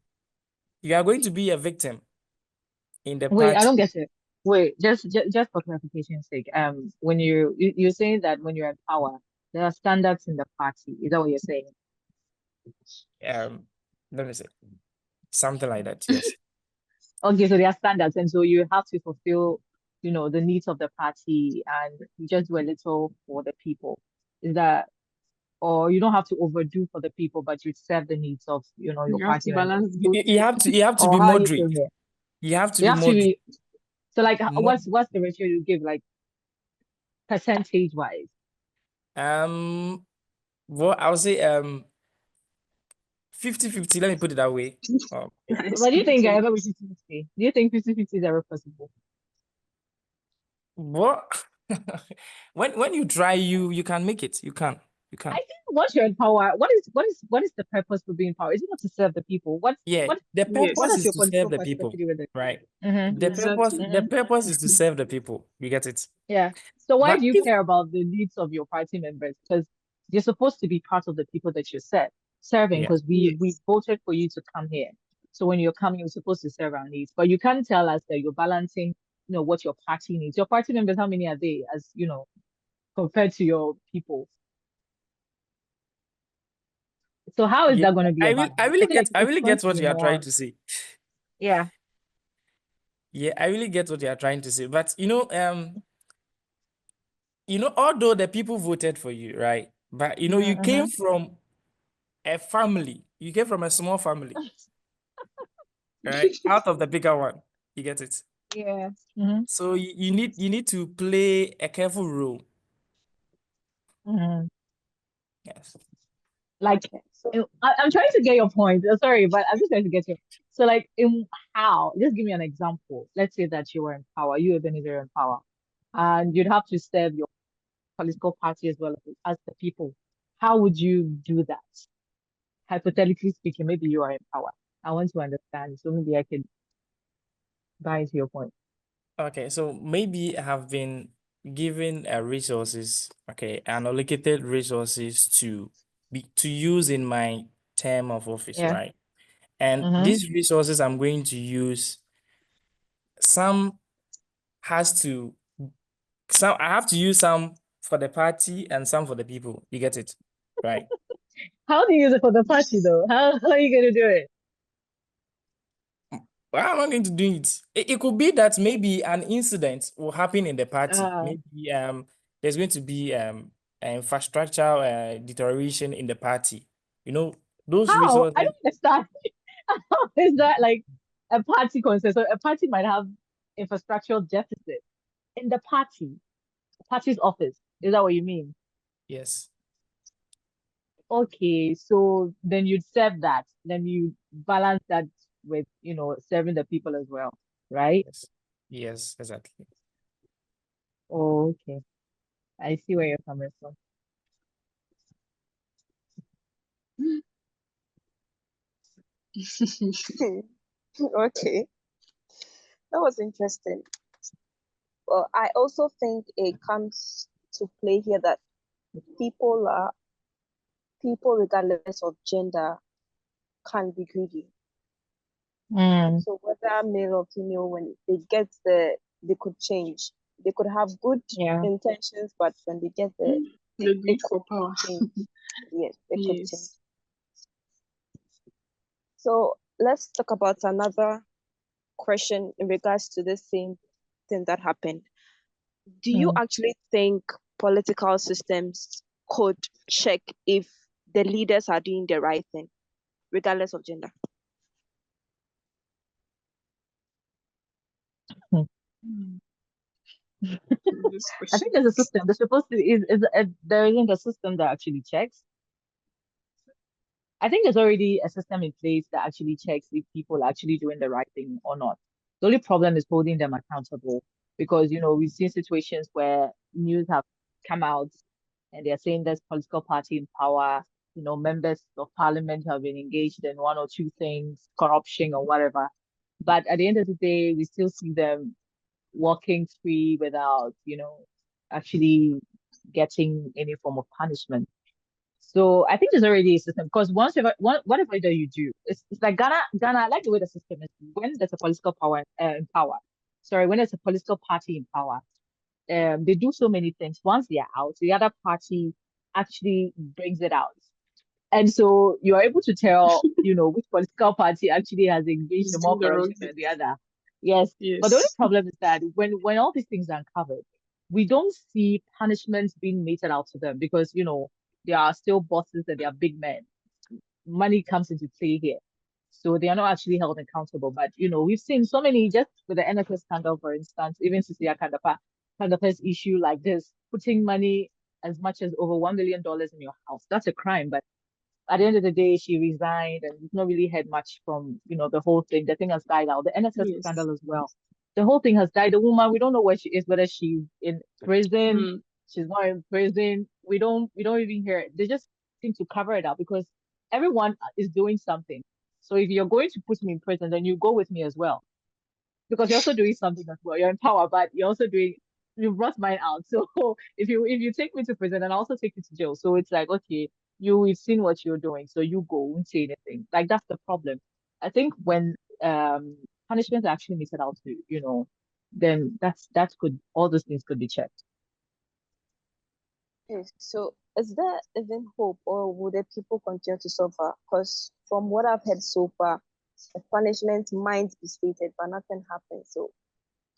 You are going to be a victim in the Wait, I party. don't get it. Wait, just for clarification's sake, when you're saying that when you're in power, there are standards in the party. Is that what you're saying? Let me say something like that. Yes. Okay, so there are standards, and so you have to fulfill, the needs of the party, and you just do a little for the people. Is that, or you don't have to overdo for the people, but you serve the needs of, your you have to party members? balance You, both. you have to you have to Or be how you moderate. feel here? You have to You be have to moderate. be, so like, Mod what's the ratio you give, like percentage wise? well, I would say 50-50. Let me put it that way. Yeah. But do you think I ever be 50-50? Do you think 50-50 is ever possible? What? When you try, you can make it. You can. You I can. think once you're in power, what is the purpose for being in power? Is it not to serve the people? What Yeah, what the what Yes, purpose does is your to political serve the party got to people, do with it? right? Mm-hmm. The purpose, exactly. the Mm-hmm. purpose is to serve the people. You get it? Yeah. So why But do you if care about the needs of your party members? Because you're supposed to be part of the people that you're serving. yeah, Because we Yes. voted for you to come here. So when you're coming, you're supposed to serve our needs. But you can't tell us that you're balancing, what your party needs. Your party members, how many are they? As compared to your people. So how is yeah, that going to be I a will. balance? I I really feel get. like I it's really going get to what be you are trying more. to say. Yeah. Yeah, I really get what you are trying to say. But although the people voted for you, right? But you came Mm-hmm. from a family. You came from a small family, right? Out of the bigger one. You get it? Yeah. Mm-hmm. So you need to play a careful role. Mm-hmm. Yes. Like, Okay. So I'm trying to get your point. Sorry, but I'm just trying to get you. So, like, in how? Just give me an example. Let's say that you were in power, you Ebenezer were in power, and you'd have to serve your political party as well as the people. How would you do that? Hypothetically speaking, maybe you are in power. I want to understand, so maybe I could buy into your point. Okay, so maybe I have been given resources, okay, unallocated resources to use in my term of office, Yeah. right? And Mm-hmm. these resources I'm going to use, some has to some I have to use some for the party and some for the people. You get it? Right. How do you use it for the party, though? How are you going to do it? Well, am I going to do it? It could be that maybe an incident will happen in the party. Uh, Maybe there's going to be infrastructure deterioration in the party. You know, those how? I resources. don't understand. How is that like a party concern? So a party might have infrastructural deficit in the party's office. Is that what you mean? Yes, Okay, so then you'd serve that. Then you balance that with, serving the people as well, right? yes, yes, exactly. Oh, okay. I see where you're coming from. okay, that was interesting. Well, I also think it comes to play here that people are people regardless of gender can be greedy. Mm, So whether male or female, when they get they could change. They could have good yeah. intentions, but when they get The it greed could for power. change. Yes, they could change. Yes. So let's talk about another question in regards to the same thing that happened. Do you Mm. actually think political systems could check if the leaders are doing the right thing, regardless of gender? Mm. Mm. This I think question. there's a system. There's supposed to there isn't a system that actually checks. I think there's already a system in place that actually checks if people are actually doing the right thing or not. The only problem is holding them accountable because, we've seen situations where news have come out and they're saying there's political party in power, members of parliament have been engaged in one or two things, corruption or whatever. But at the end of the day, we still see them walking free without, actually getting any form of punishment. So I think there's already a system because whatever that you do, it's like Ghana. I like the way the system is. When there's a political power in power, sorry, when there's a political party in power, they do so many things. Once they are out, the other party actually brings it out. And so you are able to tell, which political party actually has engaged He's in more doing the wrong corruption thing. than the other. Yes. But the only Yes. problem is that when all these things are uncovered, we don't see punishments being meted out to them because, they are still bosses and they are big men. Money comes into play here. So they are not actually held accountable. But, we've seen so many, just with the NSS scandal, for instance, even Cecilia Kandapa's issue like this, putting money as much as over $1 million in your house. That's a crime. But at the end of the day, she resigned and we've not really heard much from, the whole thing. The thing has died out. The NSS Yes. scandal as well. The whole thing has died. The woman, we don't know where she is, whether she's in prison, Mm. she's not in prison. We don't even hear it. They just seem to cover it up because everyone is doing something. So if you're going to put me in prison, then you go with me as well because you're also doing something as well. You're in power, but you brought mine out. So if you take me to prison, then I also take you to jail. So it's like, okay, we've seen what you're doing, so you go, won't say anything. Like that's the problem. I think when punishments are actually meted out to, then that could all those things could be checked. Okay, so is there even hope, or will the people continue to suffer? Because from what I've heard so far, the punishment might be stated, but nothing happens. So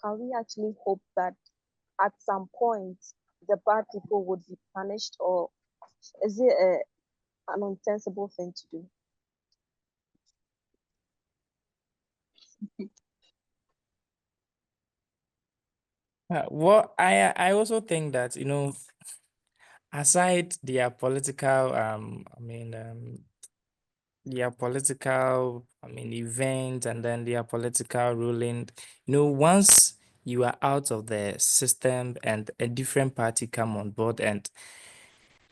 can we actually hope that at some point the bad people would be punished, or is it an unsensible thing to do? Well, I also think that, aside their political, event and then their political ruling, once you are out of the system and a different party come on board and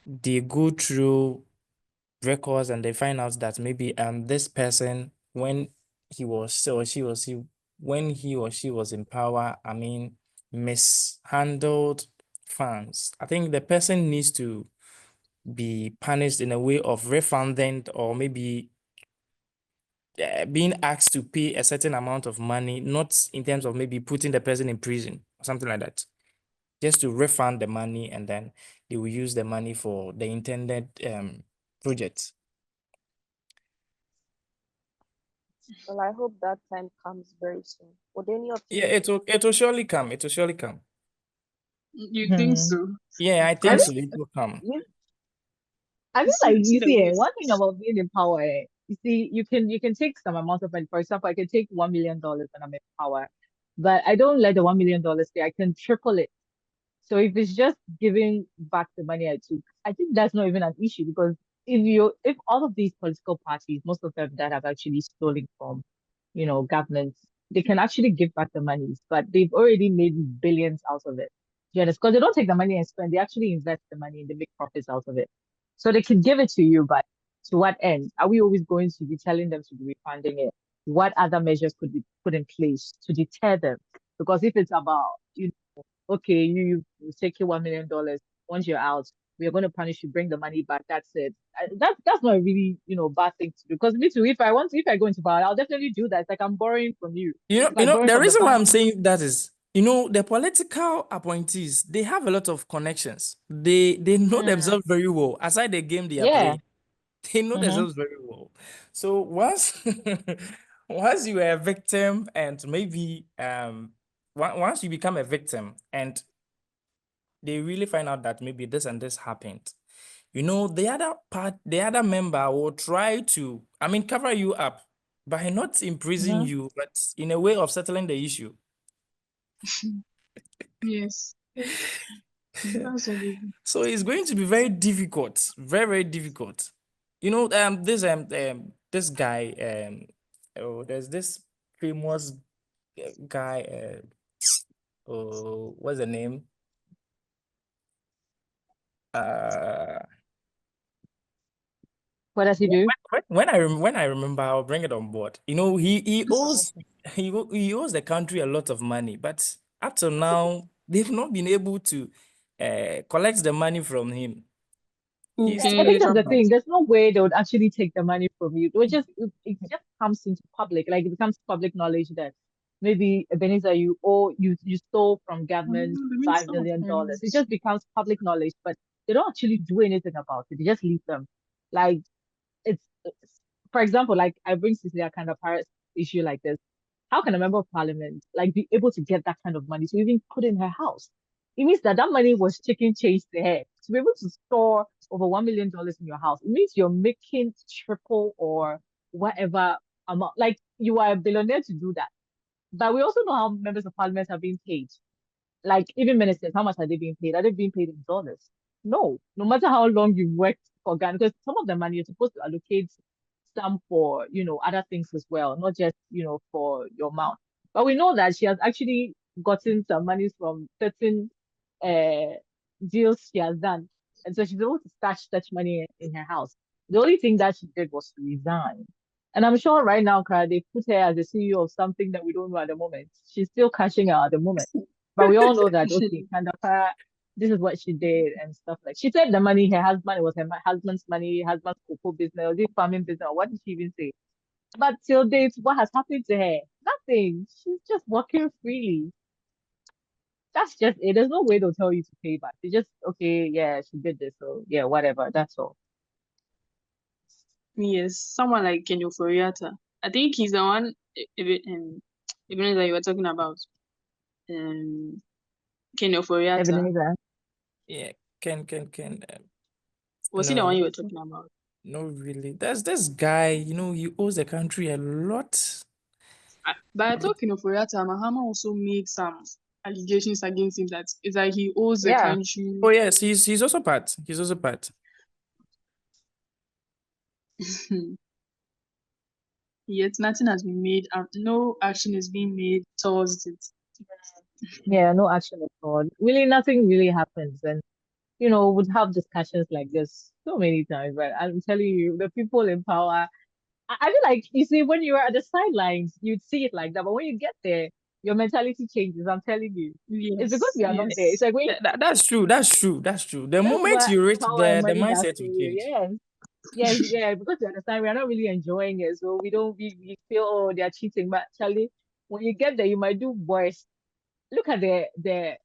they go through records and they find out that maybe this person when he was or she was he when he or she was in power, mishandled funds. I think the person needs to be punished in a way of refunding or maybe being asked to pay a certain amount of money, not in terms of maybe putting the person in prison or something like that, just to refund the money and then they will use the money for the intended project. Well, I hope that time comes very soon. Would any of Yeah, you? it will surely come. It will surely come. You think so? Yeah, I I think think so. It will come. I feel See, like see you the see, way. one thing about being in power, you see, you can take some amount of money. For example, I can take $1 million when I'm in power, but I don't let the $1 million stay. I can triple it. So if it's just giving back the money I took, I think that's not even an issue because if all of these political parties, most of them that have actually stolen from, governments, they can actually give back the monies, but they've already made billions out of it. Do you understand? Because they don't take the money and spend, they actually invest the money and they make profits out of it. So they can give it to you, but to what end? Are we always going to be telling them to be refunding it? What other measures could be put in place to deter them? Because if it's about, okay, you take your $1 million. Once you're out, we are going to punish you, bring the money back. That's it. That's not a really, bad thing to do. Because me too, if I go into power, I'll definitely do that. It's like I'm borrowing from you. It's like borrowing The from the reason why bank. I'm saying that is, the political appointees, they have a lot of connections. They know Mm, themselves very well. Aside the game they are yeah. playing, they know Mm-hmm. themselves very well. So once once you are a victim and maybe once you become a victim and they really find out that maybe this and this happened, the other member will try to, cover you up by not imprison Mm-hmm. you, but in a way of settling the issue. Yes. That's what we do. So it's going to be very difficult, very, very difficult. You know, this guy, oh, there's this famous guy, oh, what's the name? Uh, What does he do? when I remember, I'll bring it on board. You know, he owes Okay. he owes the country a lot of money, but up to now they've not been able to collect the money from him. Who He's I still think can that's the elusive. thing. There's no way they would actually take the money from you. It just comes into public, like it becomes public knowledge that maybe Ebenezer, you stole from government the five Minister of million dollars. It Finance? just becomes public knowledge, but they don't actually do anything about it. They just leave them. Like for example, like I bring Cecilia kind of Paris issue like this. How can a member of parliament like be able to get that kind of money to even put in her house? It means that that money was chicken change to her. To be able to store over $1 million in your house, it means you're making triple or whatever amount. Like you are a billionaire to do that. But we also know how members of parliament are being paid. Like even ministers, how much are they being paid? Are they being paid in dollars? No, no matter how long you've worked for Ghana, because some of the money you're supposed to allocate some for, other things as well, not just, for your mouth. But we know that she has actually gotten some money from certain uh deals she has done. And so she's able to stash such money in her house. The only thing that she did was to resign. And I'm sure right now, Kara, they put her as the CEO of something that we don't know at the moment. She's still cashing out at the moment. But we all know that, okay, kind of this is what she did and stuff like. She said the money, her husband, it was her husband's money, husband's cocoa business, was it farming business, or what did she even say? But till date, what has happened to her? Nothing. She's just walking freely. That's just it. There's no way they'll tell you to pay back. They just, okay, yeah, she did this, so yeah, whatever. That's all. Yes, someone like Kenyo Foriata. I think he's the one even that you were talking about. Um, Kenyo Foriata. Ebenezer. Yeah, can Was he the no, one no, you were talking about? no, really. There's this guy, you know, he owes the country a lot. But I thought Kenyo Foriata, Mahama also made some allegations against him that it's like he owes the Yeah. country. Oh yes, he's also part. He's also part. Yet nothing has been made. No action is being made towards it. Yeah, no action at all. Really, nothing really happens. And, would have discussions like this so many times. But I'm telling you, the people in power, I feel like, you see, when you're at the sidelines, you'd see it like that. But when you get there, your mentality changes. I'm telling you. It's because Yes, we are not there. It's yes. like when That's true. That's true. That's true. The that's moment what you reach power and there, the money does mindset to will you. change. Yes. Yes, yeah, because you understand we are not really enjoying it. So we feel, oh, they are cheating. But Charlie, when you get there, you might do worse. Look at the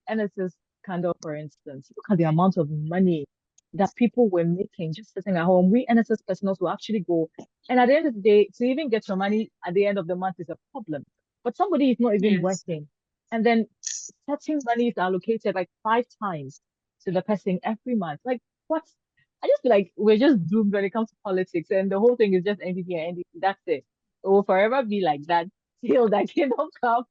NSS scandal, for instance. Look at the amount of money that people were making just sitting at home. We NSS personnel will actually go. And at the end of the day, to even get your money at the end of the month is a problem. But somebody is not even Yes. working. And then certain money is allocated like 5 times to the person every month. Like, what? I just feel like we're just doomed when it comes to politics, and the whole thing is just NDP and NDP. That's it. It will forever be like that till that kingdom come.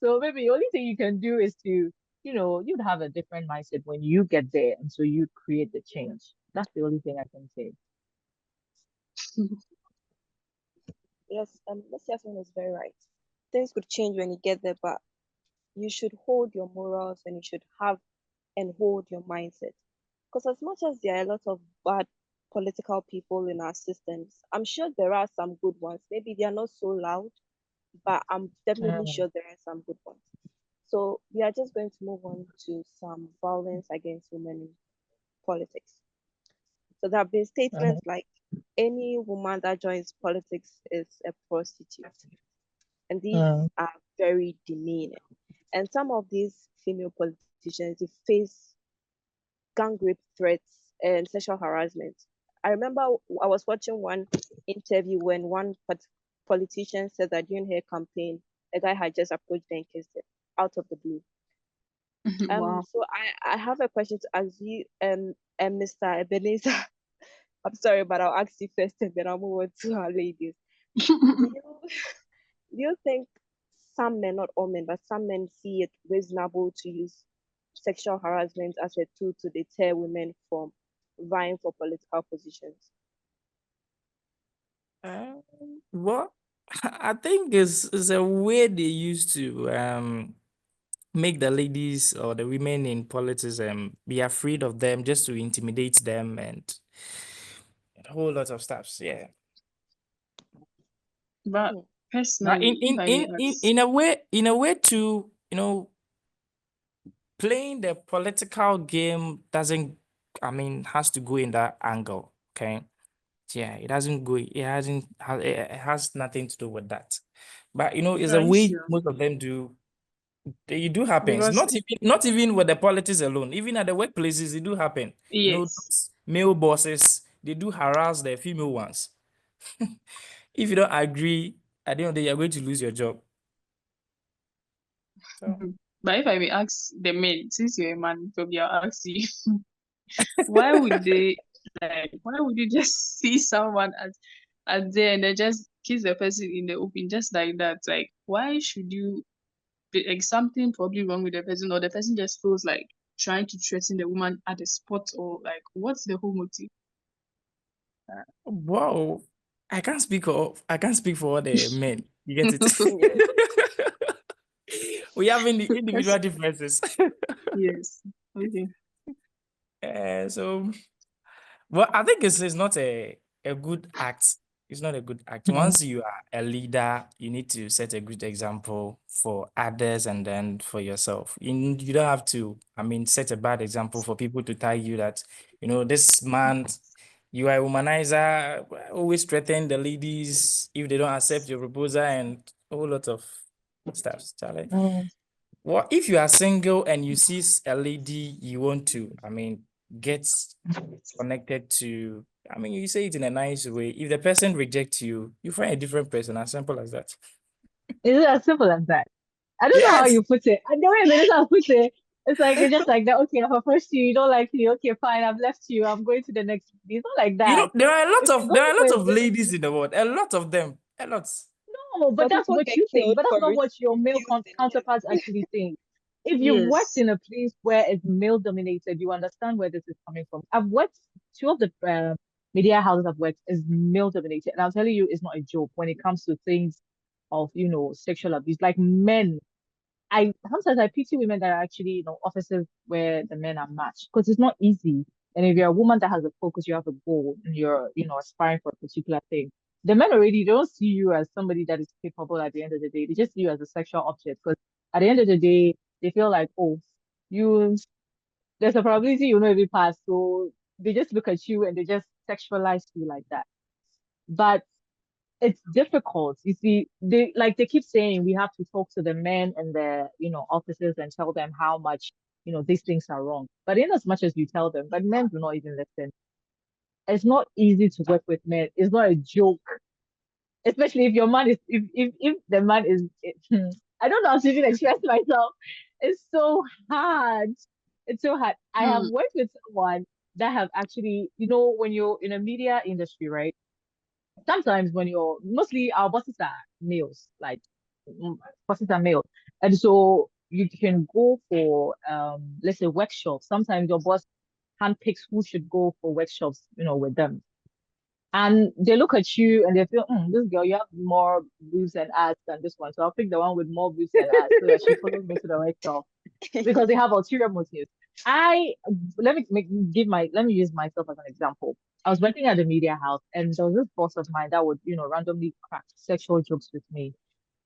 So maybe the only thing you can do is to, you'd have a different mindset when you get there, and so you create the change. That's the only thing I can say. Yes, Miss Yasmin is very right. Things could change when you get there, but you should hold your morals and you should have and hold your mindset. Because as much as there are a lot of bad political people in our systems, I'm sure there are some good ones. Maybe they are not so loud, but I'm definitely Mm, sure there are some good ones. So we are just going to move on to some violence against women in politics. So there have been mhm, statements like any woman that joins politics is a prostitute. And these mm, are very demeaning. And some of these female politicians they face gang rape threats and sexual harassment. I remember I was watching one interview when one politician said that during her campaign, a guy had just approached her and kissed her out of the blue. Wow. So I have a question to ask you, and Mr. Ebenezer. I'm sorry, but I'll ask you first, and then I'll move on to our ladies. Do you do you think some men, not all men, but some men see it reasonable to use sexual harassment as a tool to deter women from vying for political positions. Well, I think it's a way they used to make the ladies or the women in politics be afraid of them just to intimidate them and a whole lot of stuff. Yeah. But Hmm. But personally, if I may ask, in a way too, playing the political game doesn't, I mean, has to go in that angle. Okay. Yeah, it doesn't go, it has nothing to do with that. But it's are a you way sure? most of them do. It do happens. Because Not even with the politics alone. Even at the workplaces, it do happen. yes, Those male bosses, they do harass the female ones. If you don't agree, at the end of the day, you're going to lose your job. So, but if I may ask the men, since you're a man, probably I'll ask you, why would they why would you just see someone as there and then just kiss the person in the open just like that? Like, why should you be like something probably wrong with the person, or the person just feels like trying to threaten the woman at the spot, or like what's the whole motive? wow. I can't speak for all the men. You get it? Yes. We have individual Yes. differences. Yes. Okay. So, well, I think it's not a good act. It's not a good act. Mm. Once you are a leader, you need to set a good example for others and then for yourself. You don't have to, I mean, set a bad example for people to tell you that, this man, you are a womanizer, always threaten the ladies if they don't accept your proposal and a whole lot of stuff, Charlie. Mm. Well, if you are single and you see a lady you want to, I mean, get connected to, I mean, you say it in a nice way. If the person rejects you, you find a different person, as simple as that. Is it as simple as that? I don't know how Yes. you put it. And the way Melissa put it, it's like it's just like that. Okay, I've approached you, you don't like me. Okay, fine, I've left you. I'm going to the next. It's not like that. There are a lot If you're of going with ladies in the world, a lot of them, a lot. no, but But that's people what get you think. killed But that's for not what your male refusing. Yes. counterparts actually think. If you've worked Yes. in a place where it's male dominated, you understand where this is coming from. I've worked two of the media houses I've worked is male dominated, and I'll tell you, it's not a joke when it comes to things of sexual abuse. Like men, I sometimes I pity women that are actually, offices where the men are matched because it's not easy. And if you're a woman that has a focus, you have a goal, and you're, aspiring for a particular thing. The men already don't see you as somebody that is capable at the end of the day. They just see you as a sexual object because at the end of the day, they feel like, oh, you, there's a probability you know if you pass. So they just look at you and they just sexualize you like that. But it's difficult. You see, they keep saying we have to talk to the men and the officers and tell them how much these things are wrong. But in as much as you tell them, but men do not even listen. It's not easy to work with men. It's not a joke, especially if your man is if the man is. I don't know how to even express myself. It's so hard. It's so hard. I have Hmm. worked with someone that have actually, when you're in a media industry, right? Sometimes when you're mostly our bosses are males, like bosses are male, and so you can go for let's say workshops. Sometimes your boss handpicks who should go for workshops, with them, and they look at you and they feel, this girl, you have more boobs and ass than this one, so I'll pick the one with more boobs and ass so that she follows me to the workshop because they have ulterior motives. I let me use myself as an example. I was working at a media house and there was this boss of mine that would, randomly crack sexual jokes with me.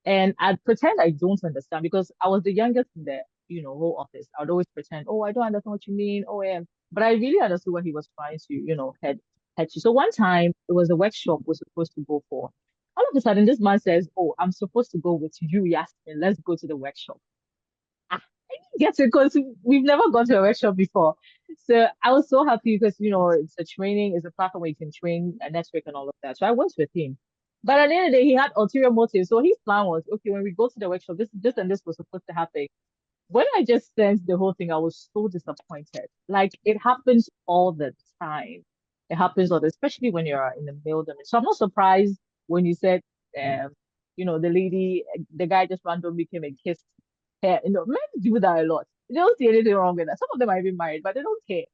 And I'd pretend I don't understand because I was the youngest in the, whole office. I'd always pretend, oh, I don't understand what you mean. Oh, yeah. But I really understood what he was trying to, head to. So one time it was a workshop we're supposed to go for. All of a sudden, this man says, oh, I'm supposed to go with you, Yasmin. Let's go to the workshop. I didn't get it because we've never gone to a workshop before. So I was so happy because, it's a training, it's a platform where you can train a network and all of that. So I went with him. But at the end of the day, he had ulterior motives. So his plan was, okay, when we go to the workshop, this and this was supposed to happen. When I just sensed the whole thing, I was so disappointed. Like it happens all the time. It happens all, especially when you're in the male domain. So I'm not surprised when you said um, the guy just randomly came and kissed her. Men do that a lot. They don't see anything wrong with that. Some of them are even married, but they don't care.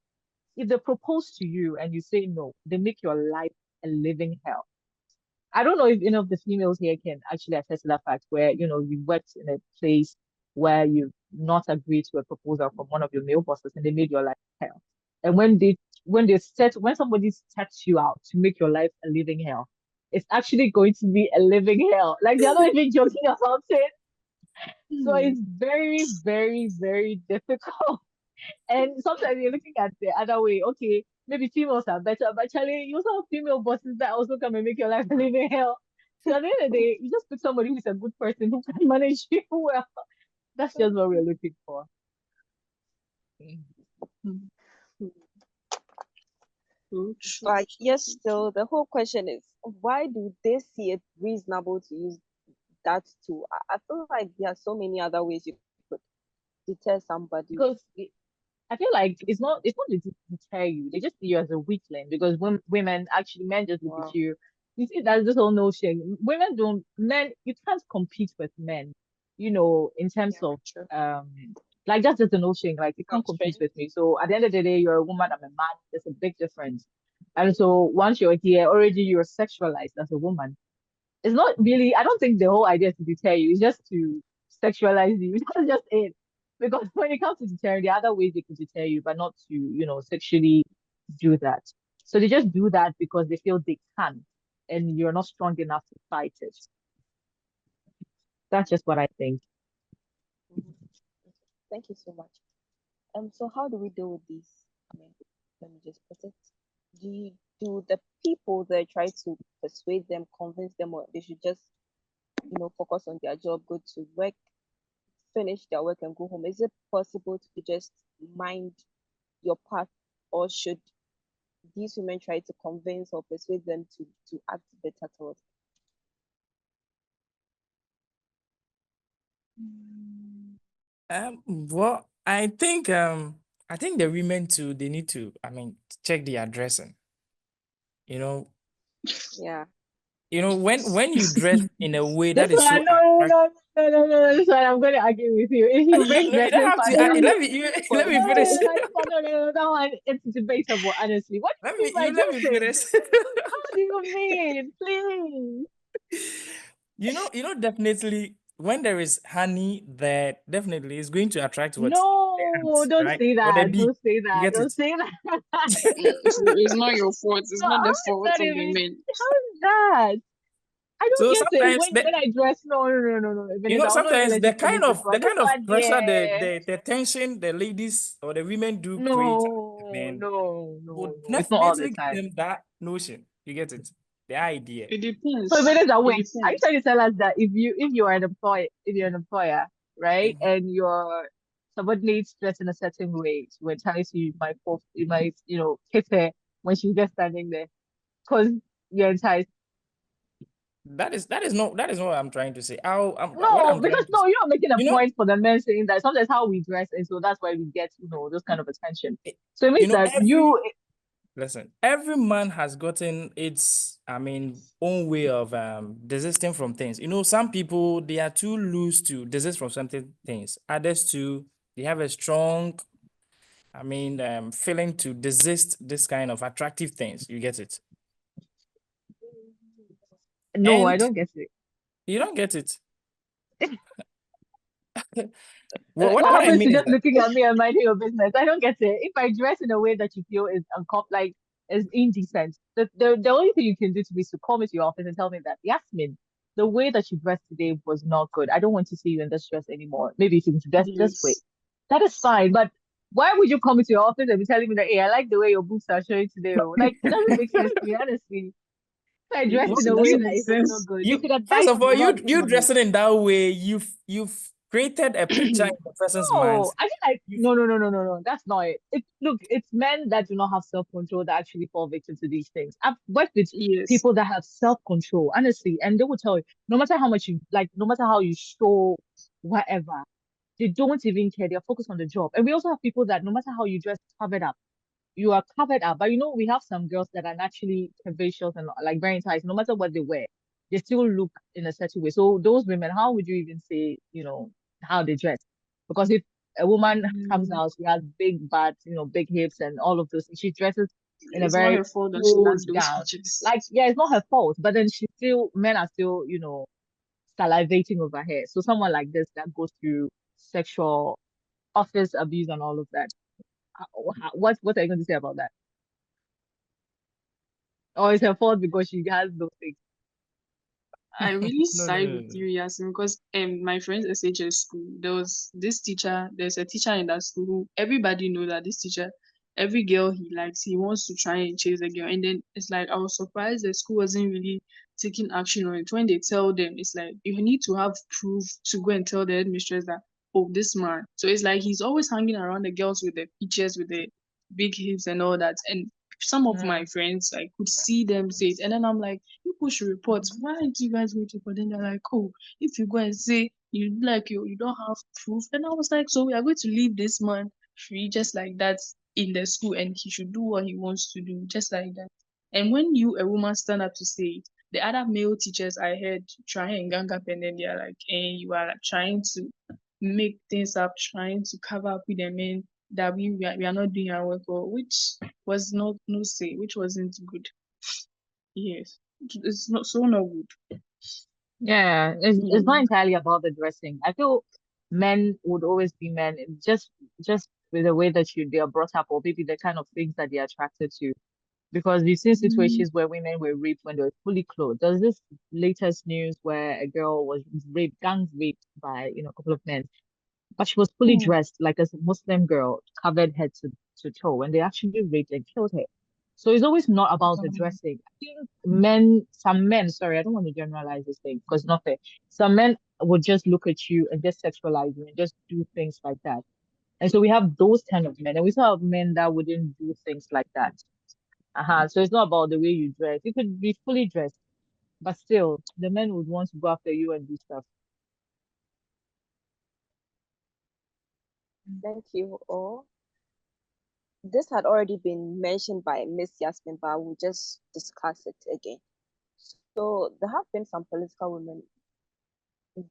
If they propose to you and you say no, they make your life a living hell. I don't know if any of the females here can actually attest to that fact where, you worked in a place where you not agreed to a proposal from one of your male bosses and they made your life hell. And when somebody sets you out to make your life a living hell, it's actually going to be a living hell. Like they're not even joking about it. So it's very, very, very difficult. And sometimes you're looking at the other way. Okay, maybe females are better, but Charlie, you also have female bosses that also come and make your life a living hell. So at the end of the day, you just pick somebody who's a good person who can manage you well. That's just what we're looking for. But yes, still the whole question is why do they see it reasonable to use that tool? I feel like there are so many other ways you could deter somebody. Because I feel like it's not to deter you. They just see you as a weakling because women actually men just look Wow. at you. You see, that's this whole notion. Men, you can't compete with men, in terms Yeah, of true. like that's just the notion. Like you can't compete Constraint. with me. So at the end of the day, you're a woman, I'm a man. There's a big difference. And so once you're here, already you're sexualized as a woman. It's not really, I don't think the whole idea is to deter you, it's just to sexualize you. That's just it. Because when it comes to deterring, there are other ways they could deter you, but not to, sexually do that. So they just do that because they feel they can, and you're not strong enough to fight it. That's just what I think. Thank you so much. So how do we deal with these? I mean, let me just put it. Do the people that try to persuade them, convince them, or they should just, focus on their job, go to work, finish their work, and go home? Is it possible to just mind your path, or should these women try to convince or persuade them to act better towards Well, I think the women too, they need to, check their dressing. You know, Yeah. when you dress in a way This that is one, so no, attractive. no, no, no, no, no, this one, I'm going to argue with you. If you You, bring no, you don't dressing have to. fashion, Let me finish. no, like, come on, no, no, no, that one, it's debatable, honestly. What do you mean by Let me dressing? finish. How do you mean? Please. Definitely when there is honey, there definitely is going to attract what? The No, ants, don't right? say Or the that. bee. Don't say You that. get Don't it? say that. So it's not your fault. It's No, not how the is fault that of the even? men. How is that? I don't So get it. sometimes When I dress, no, no, no, no, no. Vanessa, I'll not even sometimes let you finish this the one. This kind of one, pressure yeah. the tension the ladies or the women do create on the No, men no, would no, no. It's not all the definitely give time. them that notion. You get it? The idea. It So depends. Vanessa, It wait. Are you depends. trying to tell us that if you're an employer, right, Mhm. and your subordinates dress in a certain way, when telling you might, hit her when she's just standing there because you're enticed. That is not what I'm trying to say. What No, I'm because trying to no, say, you're not making a you know, point for the men saying that sometimes how we dress, and so that's why we get, those kind of attention. eh, So it means that every listen, every man has gotten its, own way of desisting from things. Some people they are too loose to desist from certain things. Others too, they have a strong, feeling to desist this kind of attractive things. You get it? no, I And don't get it. you don't get it. What What I happens mean to is just that looking at me and minding your business? I don't get it. If I dress in a way that you feel is like is indecent, the only thing you can do to me is to call me to your office and tell me that Yasmin, the way that you dressed today was not good. I don't want to see you in this dress anymore. Maybe if you can dress this way, Yes. that is fine. But why would you come into your office and be telling me that, hey, I like the way your boobs are showing today? Oh? Like it doesn't make sense to me, honestly. If I dressed It in a way doesn't that make is not sense. good, you you could first advise of me all, about you dressing in that way, you've created a picture in the person's mind. No, I feel like You no, no, no, no, no, no. That's not it. Look, it's men that do not have self-control that actually fall victim to these things. I've worked with Yes. people that have self-control, honestly, and they will tell you, no matter how much you like, no matter how you show whatever, they don't even care. They're focused on the job. And we also have people that no matter how you dress, covered up, you are covered up. But we have some girls that are naturally curvaceous and like very tight, no matter what they wear. they still look in a certain way. So those women, how would you even say, how they dress? Because if a woman comes Mm, out, she has big butts, big hips and all of those things, she dresses in a it's not very her fault that she has closed those gown. features. Like, yeah, it's not her fault, but then men are still, salivating over her. So someone like this that goes through sexual office abuse and all of that, what are you going to say about that? Or it's her fault because she has those things? I really No, no, side no, with no. you, Yasin, because my friend's SHS school, there's a teacher in that school who everybody know that this teacher, every girl he likes, he wants to try and chase a girl. And then it's like I was surprised the school wasn't really taking action on it. When they tell them, it's like you need to have proof to go and tell the headmistress that, oh, this man. So it's like he's always hanging around the girls with the features, with the big hips and all that. And some of my Mm. friends, I could see them say it. And then I'm like, people should report. Why do you guys go to report? Then they're like, oh, if you go and say you don't have proof. And I was like, so we are going to leave this man free just like that in the school, and he should do what he wants to do just like that. And when you a woman stand up to say it, the other male teachers I heard try and gang up, and then they're like, and you are like trying to make things up, trying to cover up with the men that we are not doing our work, or which was not no say, which wasn't good. Yes, it's not so not good. Yeah, it's not Mm. entirely about the dressing. I feel men would always be men, just with the way that they are brought up, or maybe the kind of things that they're attracted to. Because we've seen Mm. situations where women were raped when they were fully clothed. There's this latest news where a girl was raped, gang raped by, a couple of men, but she was fully Oh. dressed like a Muslim girl, covered head to toe, and they actually raped and killed her. So it's always not about the dressing. I think some men, sorry, I don't want to generalize this thing because it's not fair. Some men would just look at you and just sexualize you and just do things like that. And so we have those kind of men, and we still have men that wouldn't do things like that. So it's not about the way you dress. You could be fully dressed, but still, the men would want to go after you and do stuff. Thank you all. This had already been mentioned by Miss Yasmin, but I will just discuss it again. So there have been some political women.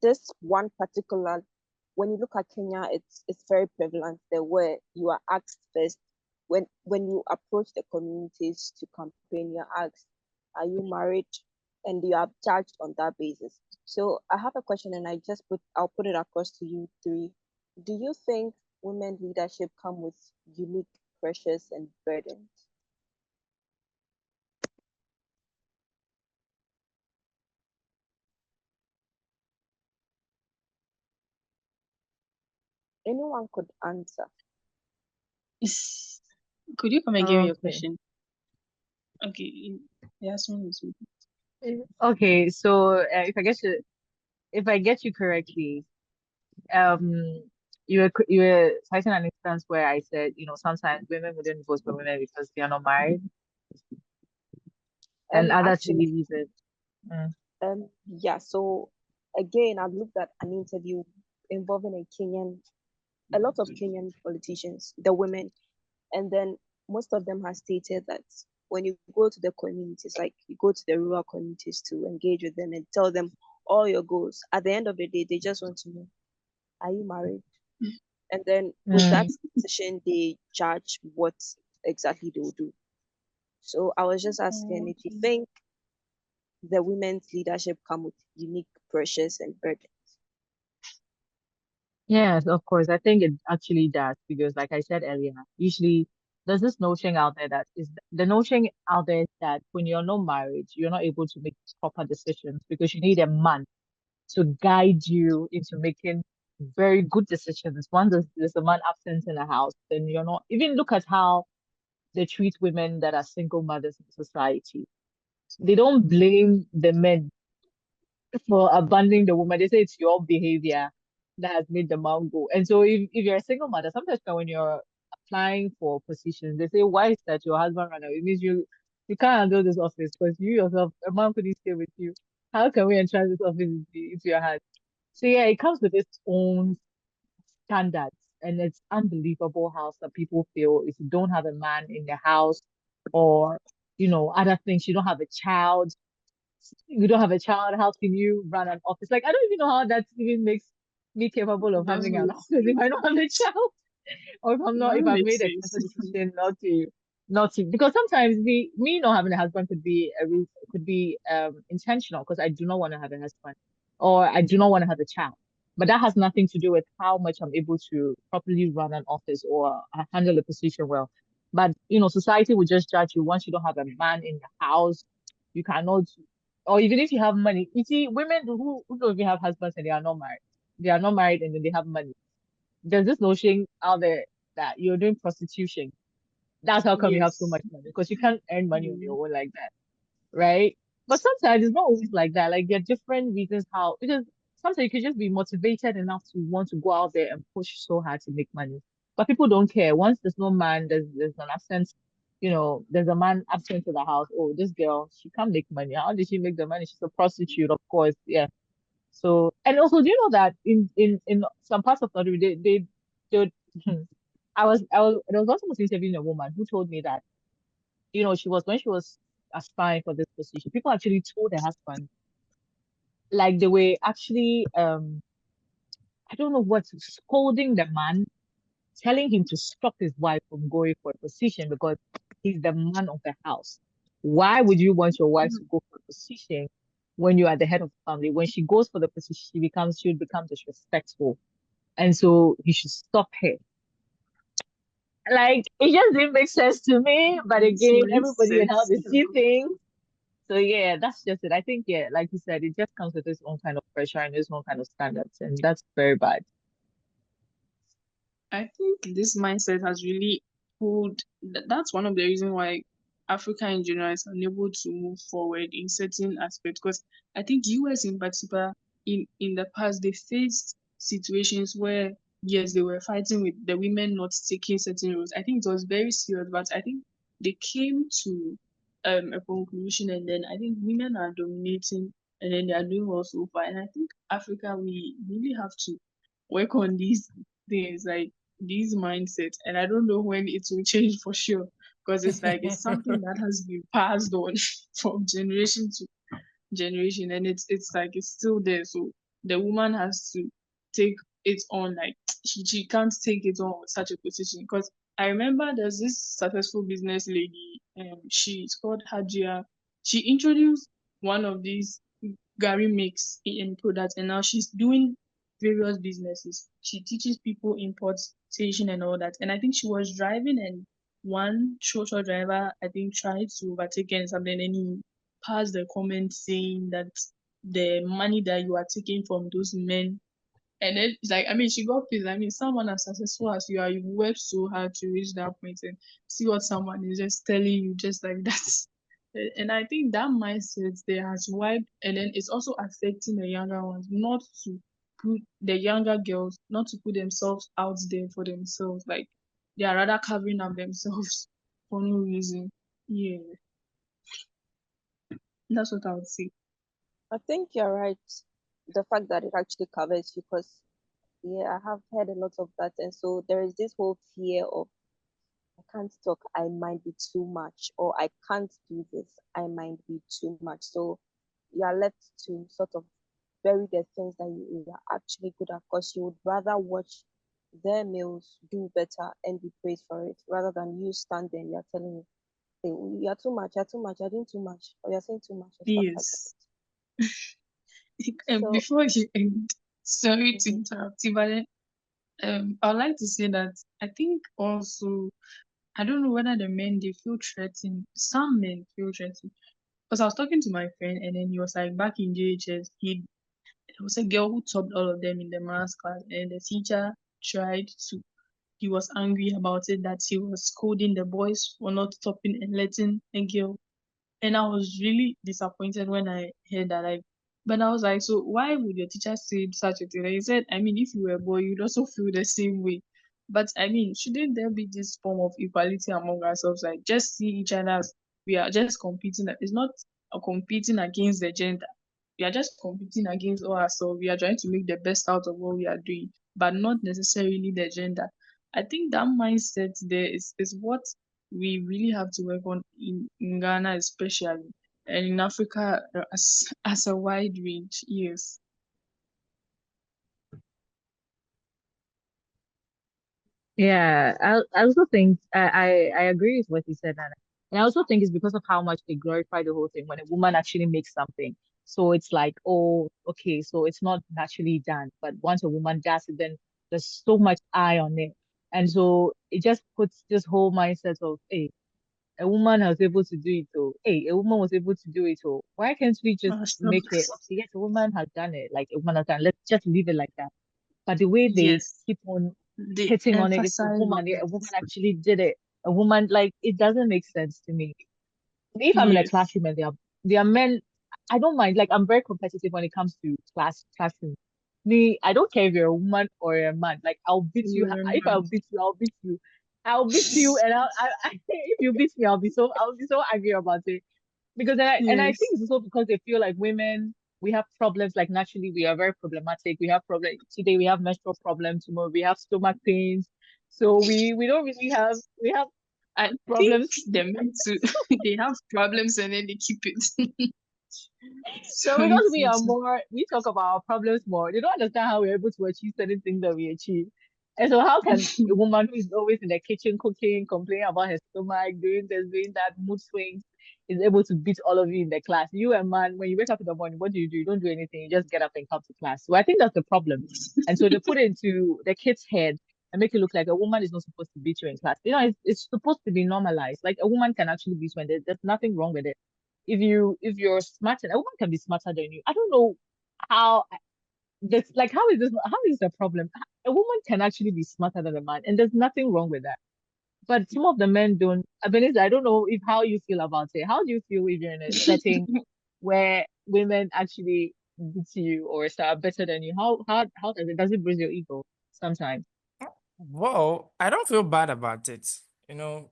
This one particular, when you look at Kenya, it's very prevalent there where you are asked first when you approach the communities to campaign, you're asked, are you married? And you are judged on that basis. So I have a question and I'll put it across to you three. Do you think women leadership come with unique pressures and burdens? Anyone could answer. Could you come again with your Okay. question? Okay, Yasmin is with Okay, so if I get you correctly, um, you were citing an instance where I said, sometimes women wouldn't vote for women because they are not married, and other silly Actually, reasons. Mm. yeah, so again, I've looked at an interview involving a lot of Kenyan politicians, the women, and then most of them have stated that when you go to the communities, like you go to the rural communities to engage with them and tell them all your goals, at the end of the day, they just want to know, are you married? And then with that Mm. decision, they judge what exactly they will do. So I was just asking if you Okay. think the women's leadership come with unique pressures and burdens. Yes, of course. I think it actually does because, like I said earlier, usually there's this notion out there that is the notion out there is that when you're not married, you're not able to make proper decisions because you need a man to guide you into making very good decisions. Once there's a man absent in the house, then you're not even look at how they treat women that are single mothers in society. They don't blame the men for abandoning the woman. They say it's your behavior that has made the man go. And so if you're a single mother, sometimes when you're applying for positions, they say, why is that your husband ran away? It means you can't handle this office because you yourself, a man couldn't stay with you. How can we entrust this office into your hands? So yeah, it comes with its own standards. And it's unbelievable how some people feel if you don't have a man in the house or, other things, you don't have a child you don't have a child, how can you run an office? Like, I don't even know how that even makes me capable of It doesn't having an make office if I don't have a child, or it doesn't if I've make made a sense. conscious decision not to, because sometimes me not having a husband could be intentional because I do not want to have a husband or I do not want to have a child. But that has nothing to do with how much I'm able to properly run an office or handle a position well. But society will just judge you once you don't have a man in the house. You cannot, or even if you have money. You see, women who don't even have husbands and they are not married. They are not married and then they have money. There's this notion out there that you're doing prostitution. That's how come you have so Yes. much money because you can't earn money on Mm, your own like that, right? But sometimes it's not always like that. Like there are different reasons how because sometimes you can just be motivated enough to want to go out there and push so hard to make money. But people don't care. Once there's no man, there's an absence. There's a man absent to the house. Oh, this girl, she can't make money. How did she make the money? She's a prostitute, of course. Yeah. So and also, do you know that in some parts of the country they would, there was also interviewing a woman who told me that she was when she was aspiring for this position, people actually told her husband, like they were actually I don't know what, scolding the man, telling him to stop his wife from going for a position because he's the man of the house. Why would you want your wife to mm, go for a position when you are the head of the family? When she goes for the position, she would become disrespectful. And so he should stop her. Like it just didn't make sense to me. But it again, makes everybody and how sense. they see things. So yeah, that's just it. I think yeah, like you said, it just comes with its own kind of pressure and its own kind of standards, and that's very bad. I think this mindset has really pulled. That's one of the reasons why Africa in general is unable to move forward in certain aspects. Because I think US in particular, in the past, they faced situations where yes, they were fighting with the women not taking certain roles. I think it was very serious, but I think they came to a conclusion, and then I think women are dominating, and then they are doing well so far. And I think Africa, we really have to work on these things. Like these mindsets, and I don't know when it will change for sure, because it's like it's something that has been passed on from generation to generation, and it's like it's still there. So the woman has to take it on, like she can't take it on with such a position. Because I remember there's this successful business lady, she's called Hajia. She introduced one of these Gary mix in products, and now she's doing various businesses. She teaches people importation and all that. And I think she was driving, and one social driver, I think, tried to overtake her and something, and he passed the comment saying that the money that you are taking from those men. And then it's like, I mean, she got pissed. I mean, someone as successful as you are, you worked so hard to reach that point, and see what someone is just telling you just like that. And I think that mindset there has wiped, and then it's also affecting the younger ones, not to put the younger girls, not to put themselves out there for themselves. Like they are rather covering up themselves for no reason. Yeah, that's what I would say. I think you're right. The fact that it actually covers you, because yeah, I have heard a lot of that, and so there is this whole fear of I can't talk, I might be too much, or I can't do this, I might be too much. So you are left to sort of bury the things that you are actually good at, because you would rather watch their males do better and be praised for it rather than you stand there and you're telling me, hey, you're too much, you're too much, you're doing too much, or you're saying too much, and stuff like that. Yes. And So, before you end, sorry to mhm. interrupt you, but I'd like to say that I think also I don't know whether the men they feel threatened. Some men feel threatened. Because I was talking to my friend, and then he was like, back in JHS, there was a girl who topped all of them in the math class, and the teacher tried to. He was angry about it that he was scolding the boys for not topping and letting a girl. And I was really disappointed when I heard that. Like, but I was like, so why would your teacher say such a thing? And he said, I mean, if you were a boy, you'd also feel the same way. But I mean, shouldn't there be this form of equality among ourselves? Like, just see each other as we are just competing. It's not a competing against the gender. We are just competing against all ourselves. We are trying to make the best out of what we are doing, but not necessarily the gender. I think that mindset there is what we really have to work on in Ghana, especially. And in Africa, as a wide range, yes. Yeah, I also think I agree with what you said, Nana. And I also think it's because of how much they glorify the whole thing when a woman actually makes something. So it's like, oh, okay, so it's not naturally done. But once a woman does it, then there's so much eye on it. And so it just puts this whole mindset of, hey, a woman was able to do it, so hey, a woman was able to do it, so why can't we just So, make it, okay, yes, a woman has done it, like a woman has done, let's just leave it like that. But the way they yes, keep on they hitting on it, it's emphasize on a it. woman actually did it. A woman, like, it doesn't make sense to me. If I'm in a Yes. classroom and there are men, I don't mind. Like, I'm very competitive when it comes to classroom. Me, I don't care if you're a woman or a man. Like, I'll beat you. You're a If I'll beat you, I'll beat you. I'll beat you, and if you beat me, I'll be so angry about it. Because I think Yes. it's also because they feel like women, we have problems. Like, naturally, we are very problematic. We have problems today. We have menstrual problems. Tomorrow we have stomach pains. So we don't really have, we have I think problems. they're meant to, they have problems and then they keep it. So So because it's, we are more, we talk about our problems more. They don't understand how we're able to achieve certain things that we achieve. And so how can a woman who is always in the kitchen cooking, complaining about her stomach, doing this, doing that, mood swings, is able to beat all of you in the class? You, a man, when you wake up in the morning, what do? You don't do anything. You just get up and come to class. So I think that's the problem. And so they put it into the kid's head and make it look like a woman is not supposed to beat you in class. It's supposed to be normalized. Like, a woman can actually beat you, and there's nothing wrong with it. If you're smarter, a woman can be smarter than you. I don't know how this, like, how is this a problem? A woman can actually be smarter than a man, and there's nothing wrong with that. But some of the men don't. I don't know if how you feel about it. How do you feel if you're in a setting where women actually beat you or are better than you? How does it bruise your ego sometimes? Well, I don't feel bad about it. You know,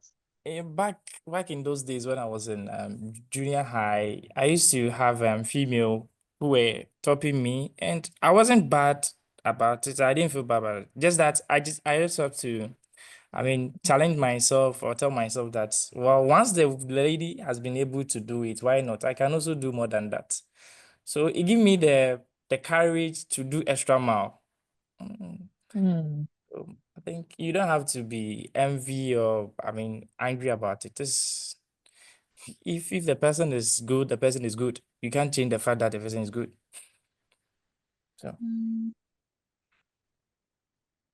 back in those days when I was in junior high, I used to have female who were topping me, and I wasn't bad about it. I didn't feel bad about it. Just that I just have to, I mean, challenge myself or tell myself that, well, once the lady has been able to do it, why not? I can also do more than that. So it gave me the courage to do extra mile. Mm. Hmm. I think you don't have to be envy or, I mean, angry about it. Just if the person is good, the person is good. You can't change the fact that the person is good. So Mm,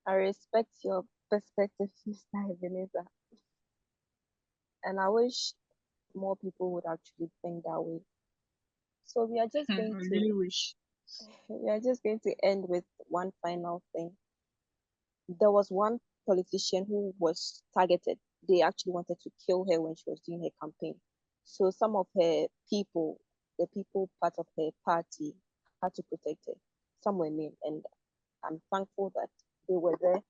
I respect your perspective, Mr. Ebenezer, and I wish more people would actually think that way. So I really wish. we are just going to end with one final thing. There was one politician who was targeted. They actually wanted to kill her when she was doing her campaign. So some of her people, the people part of her party, had to protect her. Some were men, and I'm thankful that they were there.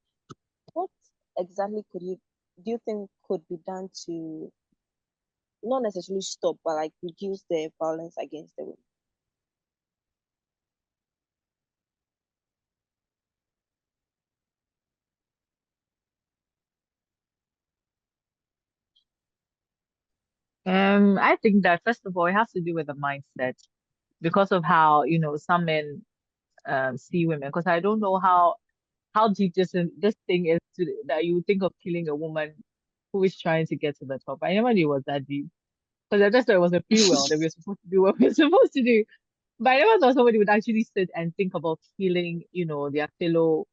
What exactly do you think could be done to not necessarily stop, but like reduce the violence against the women? I think that first of all, it has to do with the mindset because of how, some men see women. Because I don't know how deep this thing is that you would think of killing a woman who is trying to get to the top. I never knew it was that deep. Because I just thought it was a free will that we were supposed to do what we are supposed to do. But I never thought somebody would actually sit and think about killing, their fellow.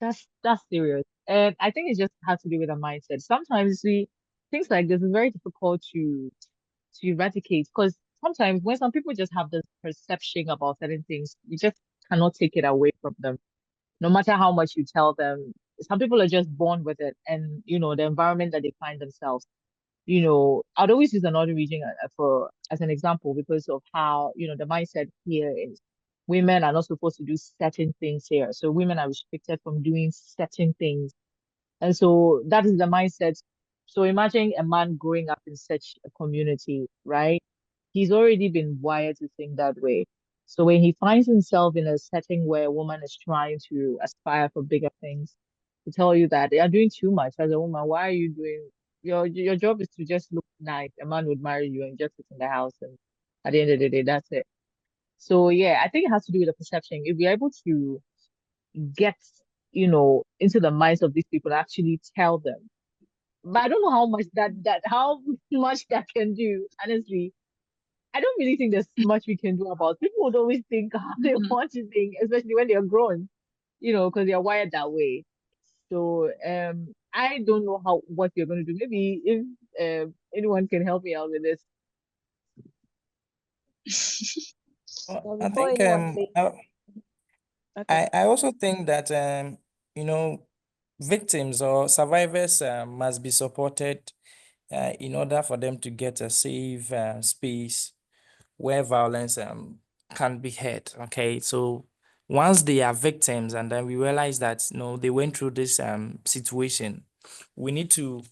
That's serious. And I think it just has to do with a mindset. Sometimes we things like this is very difficult to eradicate because sometimes when some people just have this perception about certain things, you just cannot take it away from them no matter how much you tell them. Some people are just born with it, and the environment that they find themselves. I'd always use another region for as an example because of how the mindset here is. Women are not supposed to do certain things here, so women are restricted from doing certain things, and so that is the mindset. So imagine a man growing up in such a community, right? He's already been wired to think that way. So when he finds himself in a setting where a woman is trying to aspire for bigger things, to tell you that they are doing too much as a woman, why are you doing Your job is to just look nice. A man would marry you and just sit in the house, and at the end of the day, that's it. So yeah, I think it has to do with the perception. If you're able to get, into the minds of these people, actually tell them. But I don't know how much how much that can do. Honestly, I don't really think there's much we can do about it. People would always think how they want to think, especially when they're grown, because they're wired that way. So I don't know what you're going to do. Maybe if anyone can help me out with this. Well, Well, I before think anyone says, okay. I also think that victims or survivors must be supported in order for them to get a safe space where violence can be heard. Okay, so once they are victims and then we realize that they went through this situation, we need to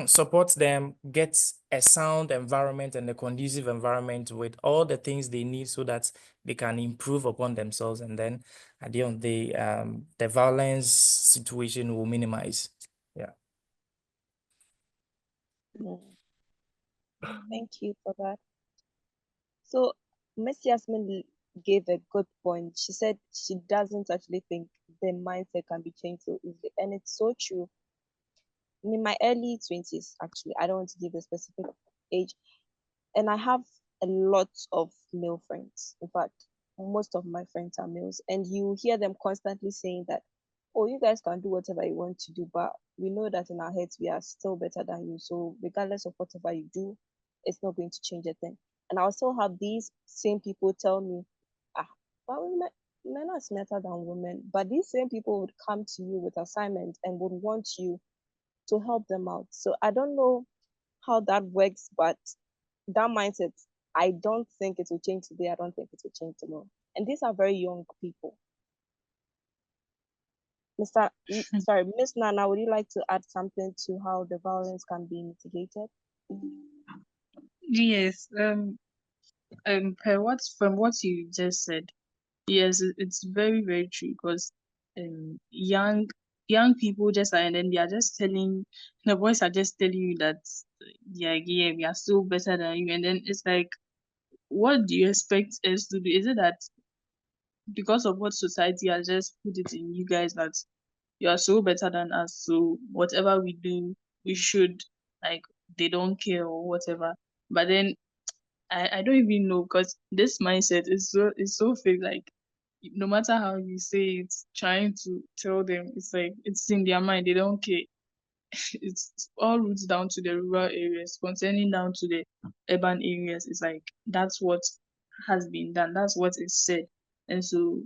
support them, get a sound environment and a conducive environment with all the things they need so that they can improve upon themselves, and then at the end of the violence situation will minimize. Yeah. Mm, thank you for that. So Miss Yasmin gave a good point. She said she doesn't actually think the mindset can be changed so easily, and it's so true. In my early 20s, actually, I don't want to give a specific age, and I have a lot of male friends. In fact, most of my friends are males, and you hear them constantly saying that, "Oh, you guys can do whatever you want to do, but we know that in our heads we are still better than you. So regardless of whatever you do, it's not going to change a thing." And I also have these same people tell me, "Ah, but men are smarter than women." But these same people would come to you with assignments and would want you to help them out. So I don't know how that works, but that mindset, I don't think it will change today. I don't think it will change tomorrow. And these are very young people. Sorry, Miss Nana, would you like to add something to how the violence can be mitigated? Yes. From what you just said, yes, it's very very true because young people just are, and then they are just telling the boys are just telling you that yeah we are still better than you, and then it's like, what do you expect us to do? Is it that because of what society has just put it in you guys that you are so better than us, so whatever we do we should, like, they don't care or whatever? But then I don't even know, because this mindset is so fake. Like, no matter how you say it, trying to tell them, it's like it's in their mind. They don't care. It's all roots down to the rural areas, concerning down to the urban areas. It's like that's what has been done. That's what is said, and so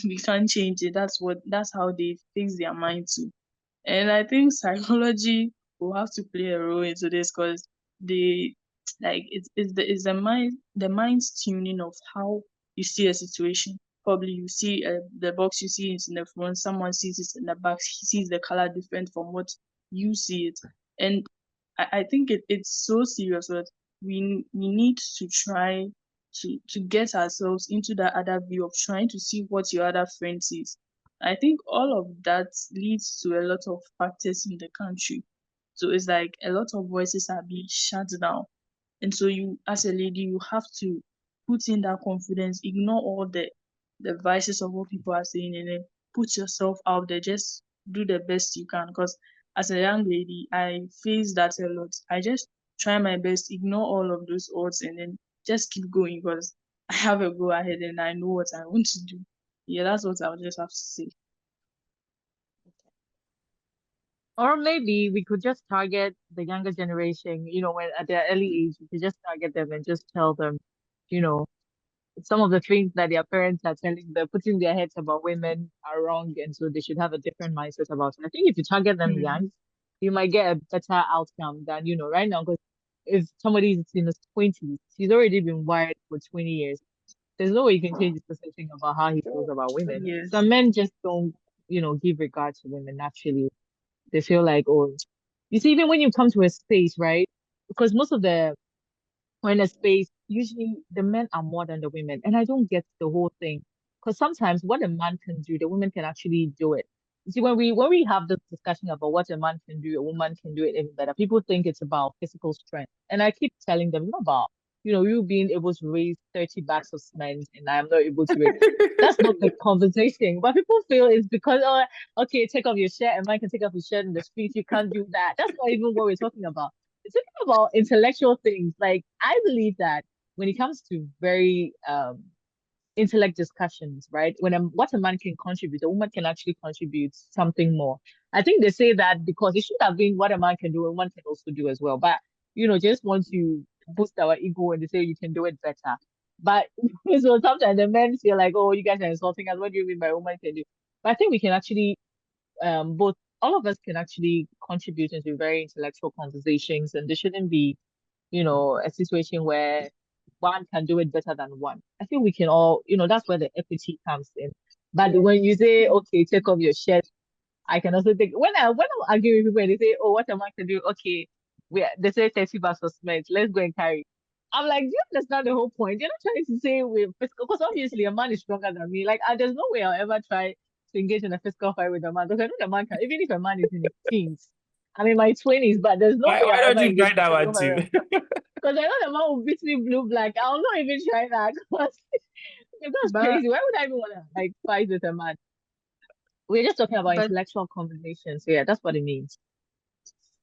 we can't change it. That's how they fix their mind to. And I think psychology will have to play a role into this, because the like it's the mind's tuning of how you see a situation. Probably you see the box, you see it in the front, someone sees it in the back, he sees the color different from what you see it. And I think it's so serious that we need to try to get ourselves into that other view of trying to see what your other friend sees. I think all of that leads to a lot of factors in the country. So it's like a lot of voices are being shut down. And so you, as a lady, you have to put in that confidence, ignore all the vices of what people are saying, and then put yourself out there. Just do the best you can. Because as a young lady, I face that a lot. I just try my best, ignore all of those odds, and then just keep going, because I have a go ahead and I know what I want to do. Yeah, that's what I would just have to say. Or maybe we could just target the younger generation, when at their early age, we could just target them and just tell them, you know, some of the things that their parents are telling them, putting their heads about women are wrong, and so they should have a different mindset about it. I think if you target them Hmm. young, you might get a better outcome than, right now, because if somebody is in his 20s, he's already been wired for 20 years. There's no way you can change his perception about how he feels about women. Yes. Some men just don't, give regard to women naturally. They feel like, oh, you see, even when you come to a space, right? Because most of the or in a space, usually the men are more than the women. And I don't get the whole thing. Because sometimes what a man can do, the women can actually do it. You see, when we have this discussion about what a man can do, a woman can do it even better, people think it's about physical strength. And I keep telling them, not about, you being able to raise 30 bags of cement and I am not able to raise. That's not the conversation. But people feel it's because, oh, okay, take off your shirt, and man can take off his shirt in the street. You can't do that. That's not even what we're talking about. It's talking about intellectual things. Like, I believe that when it comes to very intellect discussions, right? What a man can contribute, a woman can actually contribute something more. I think they say that because it should have been what a man can do, a woman can also do as well. But just want to boost our ego and they say you can do it better. But so sometimes the men feel like, oh, you guys are insulting us. What do you mean by a woman can do? But I think we can actually both all of us can actually contribute into very intellectual conversations, and there shouldn't be a situation where one can do it better than one. I think we can all, that's where the equity comes in. But when you say, okay, take off your shirt, I can also take when I'm arguing with people and they say, oh, what am I to do? Okay, they say 30 bags of cement, let's go and carry. I'm like, do you understand the whole point? You're not trying to say we're physical, because obviously a man is stronger than me. Like, there's no way I'll ever try to engage in a physical fight with a man, because I know the man can, even if a man is in his teens, I'm in my 20s, but there's no Why, way why I'll don't ever you engage try in a that one physical too? fight. Because I know the man will beat me blue black. I'll not even try that. Because that's But crazy. Why would I even want to like fight with a man? We're just talking about but intellectual conversations. So yeah, that's what it means.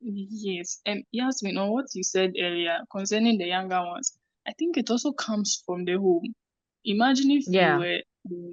yes, and Yasmin, on what you said earlier concerning the younger ones, I think it also comes from the home. Imagine if Yeah.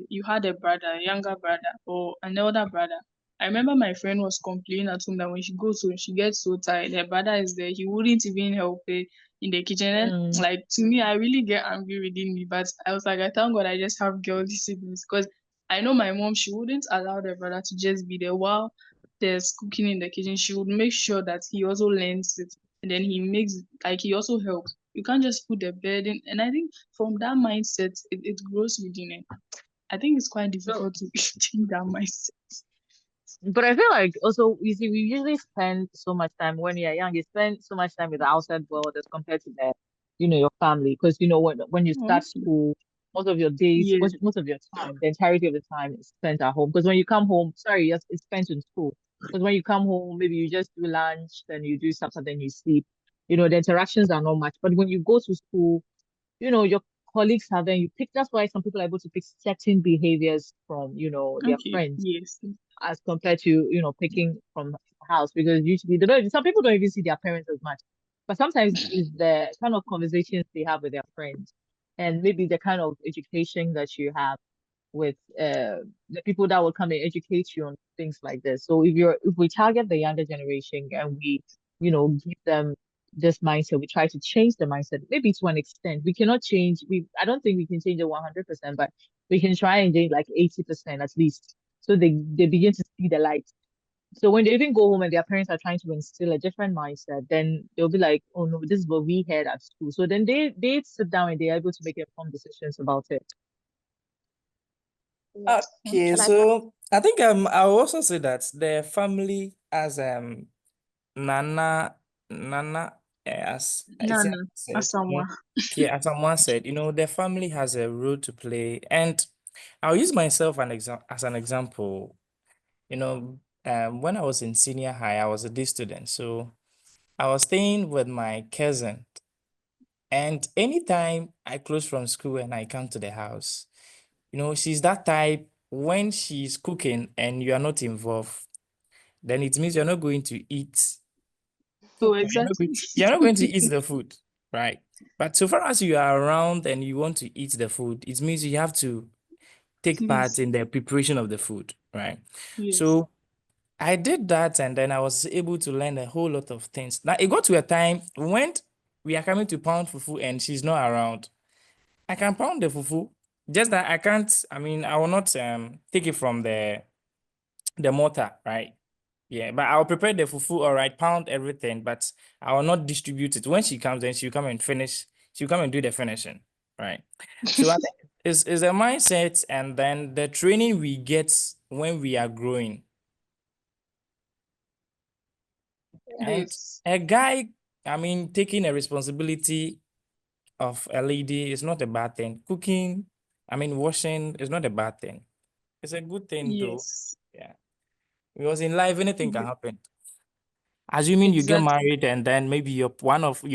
you had a brother, a younger brother, or an elder brother. I remember my friend was complaining at home that when she goes home, she gets so tired. Her brother is there, he wouldn't even help her in the kitchen. And Mm. like to me, I really get angry within me. But I was like, I thank God I just have girl siblings, because I know my mom, she wouldn't allow the brother to just be there while there's cooking in the kitchen. She would make sure that he also learns it, and then he makes like he also helps. You can't just put the burden. And I think from that mindset, it grows within it. I think it's quite So, difficult to change that mindset. but I feel like also, you see, we usually spend so much time when you're young, you spend so much time with the outside world as compared to your family. Because, when you start Honestly, school, most of your days, yes, most of your time, the entirety of the time is spent at home. Because when you come home, sorry, yes, it's spent in school. Because when you come home, maybe you just do lunch, then you do something, then you sleep. The interactions are not much. But when you go to school, your colleagues have then you pick. That's why some people are able to pick certain behaviors from, their okay, friends yes, as compared to picking from the house, because usually they don't, some people don't even see their parents as much, but sometimes it's the kind of conversations they have with their friends, and maybe the kind of education that you have with the people that will come and educate you on things like this. So if we target the younger generation and we give them this mindset, we try to change the mindset, maybe to an extent. We cannot change, I don't think we can change it 100%, but we can try and change like 80% at least, so they begin to see the light. So when they even go home and their parents are trying to instill a different mindset, then they'll be like, oh no, this is what we had at school. So then they sit down and they're able to make informed decisions about it. Yes. Okay, Can I? so I think I'll also say that the family as Nana Nana as Nana, Isiaka said, Asamoah. okay, as someone said, the family has a role to play, and I'll use myself as an example. When I was in senior high, I was a day student, so I was staying with my cousin, and anytime I close from school and I come to the house, she's that type when she's cooking and you are not involved, then it means you're not going to eat. Oh, You're not exactly. going to, you're not going to eat the food, right? But so far as you are around and you want to eat the food, it means you have to take part Please, in the preparation of the food, right? yes. So I did that, and then I was able to learn a whole lot of things. Now it got to a time when we are coming to pound fufu and she's not around. I can pound the fufu, just that I can't. I mean, I will not take it from the mortar, right? Yeah, but I'll prepare the fufu, all right, pound everything, but I will not distribute it. When she comes, then she'll come and finish. She'll come and do the finishing, right? So I think it's a mindset, and then the training we get when we are growing. And Yes, a guy, I mean, taking a responsibility of a lady is not a bad thing. Cooking, I mean, washing is not a bad thing. It's a good thing, though. yes. Yeah. Because in life, anything can happen. Assuming you get Exactly. married and then maybe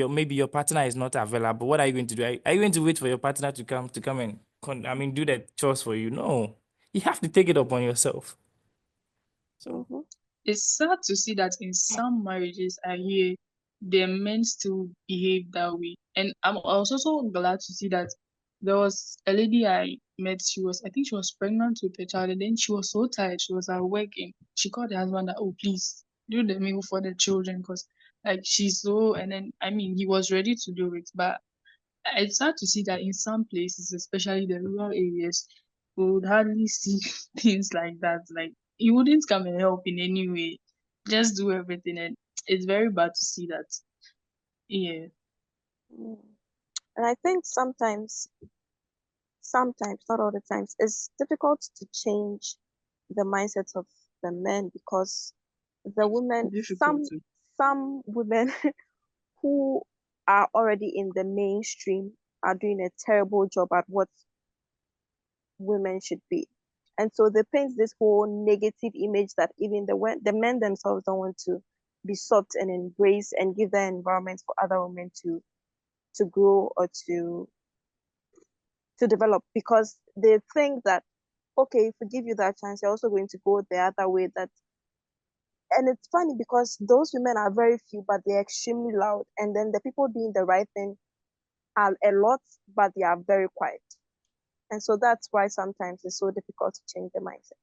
maybe your partner is not available. What are you going to do? Are you going to wait for your partner to come and do the chores for you? No, you have to take it upon yourself. So Mm-hmm. It's sad to see that in some marriages I hear the men still behave that way. And I was also glad to see that there was a lady I met, I think she was pregnant with a child, and then she was so tired, she was at work, and she called her husband that, oh, please do the meal for the children, because like she's so, and then I mean he was ready to do it, but it's sad to see that in some places, especially the rural areas, we would hardly see things like that. Like, you wouldn't come and help in any way, just do everything. And it's very bad to see that. Yeah. Mm. And I think sometimes, not all the times, it's difficult to change the mindset of the men because the women, Difficult to. some women who are already in the mainstream are doing a terrible job at what women should be. And so they paint this whole negative image that even the men themselves don't want to be soft and embrace and give their environment for other women to grow or to develop because they think that okay, if we give you that chance, you're also going to go the other way. And it's funny because those women are very few, but they're extremely loud. And then the people doing the right thing are a lot, but they are very quiet. And so that's why sometimes it's so difficult to change the mindset.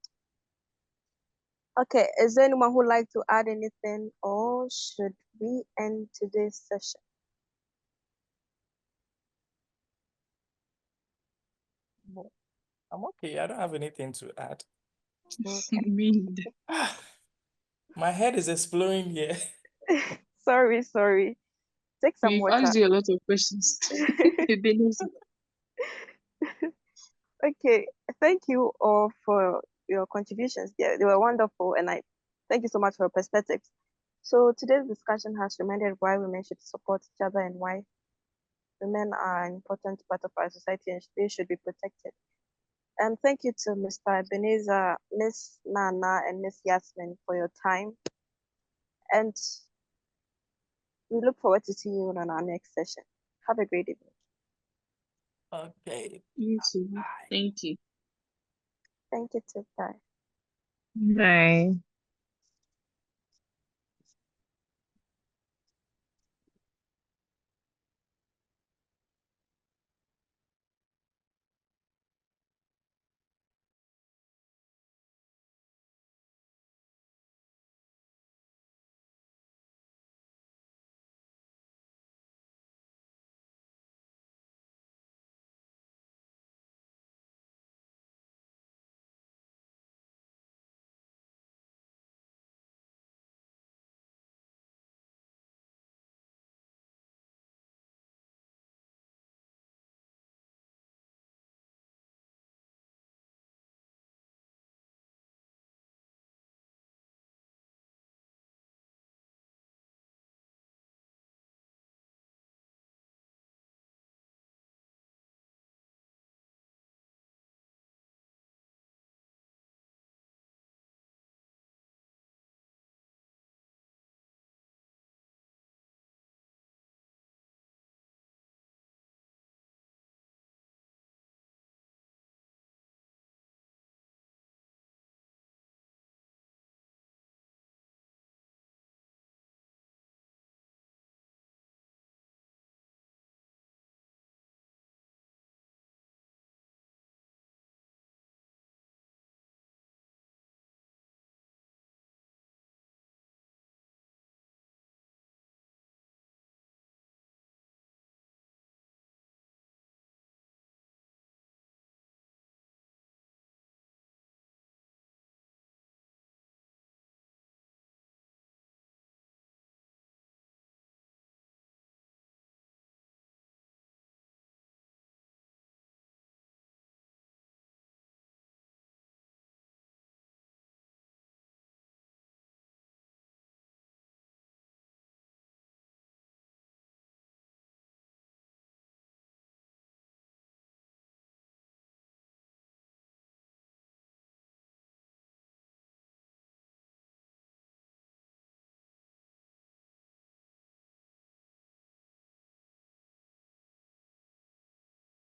Okay, is there anyone who would like to add anything, or should we end today's session? no, I'm okay. I don't have anything to add. Okay. Me neither. My head is exploding here. Sorry. Take some We've water. asked you a lot of questions. Ebenezer. Okay, thank you all for your contributions. They were wonderful, and I thank you so much for your perspectives. So today's discussion has reminded why women should support each other and why women are an important part of our society and they should be protected. And thank you to Mr. Ebenezer, Miss Nana, and Miss Yasmin for your time. And we look forward to seeing you on our next session. Have a great evening. Okay. You too. Bye. Thank you. Thank you too. Bye. Bye.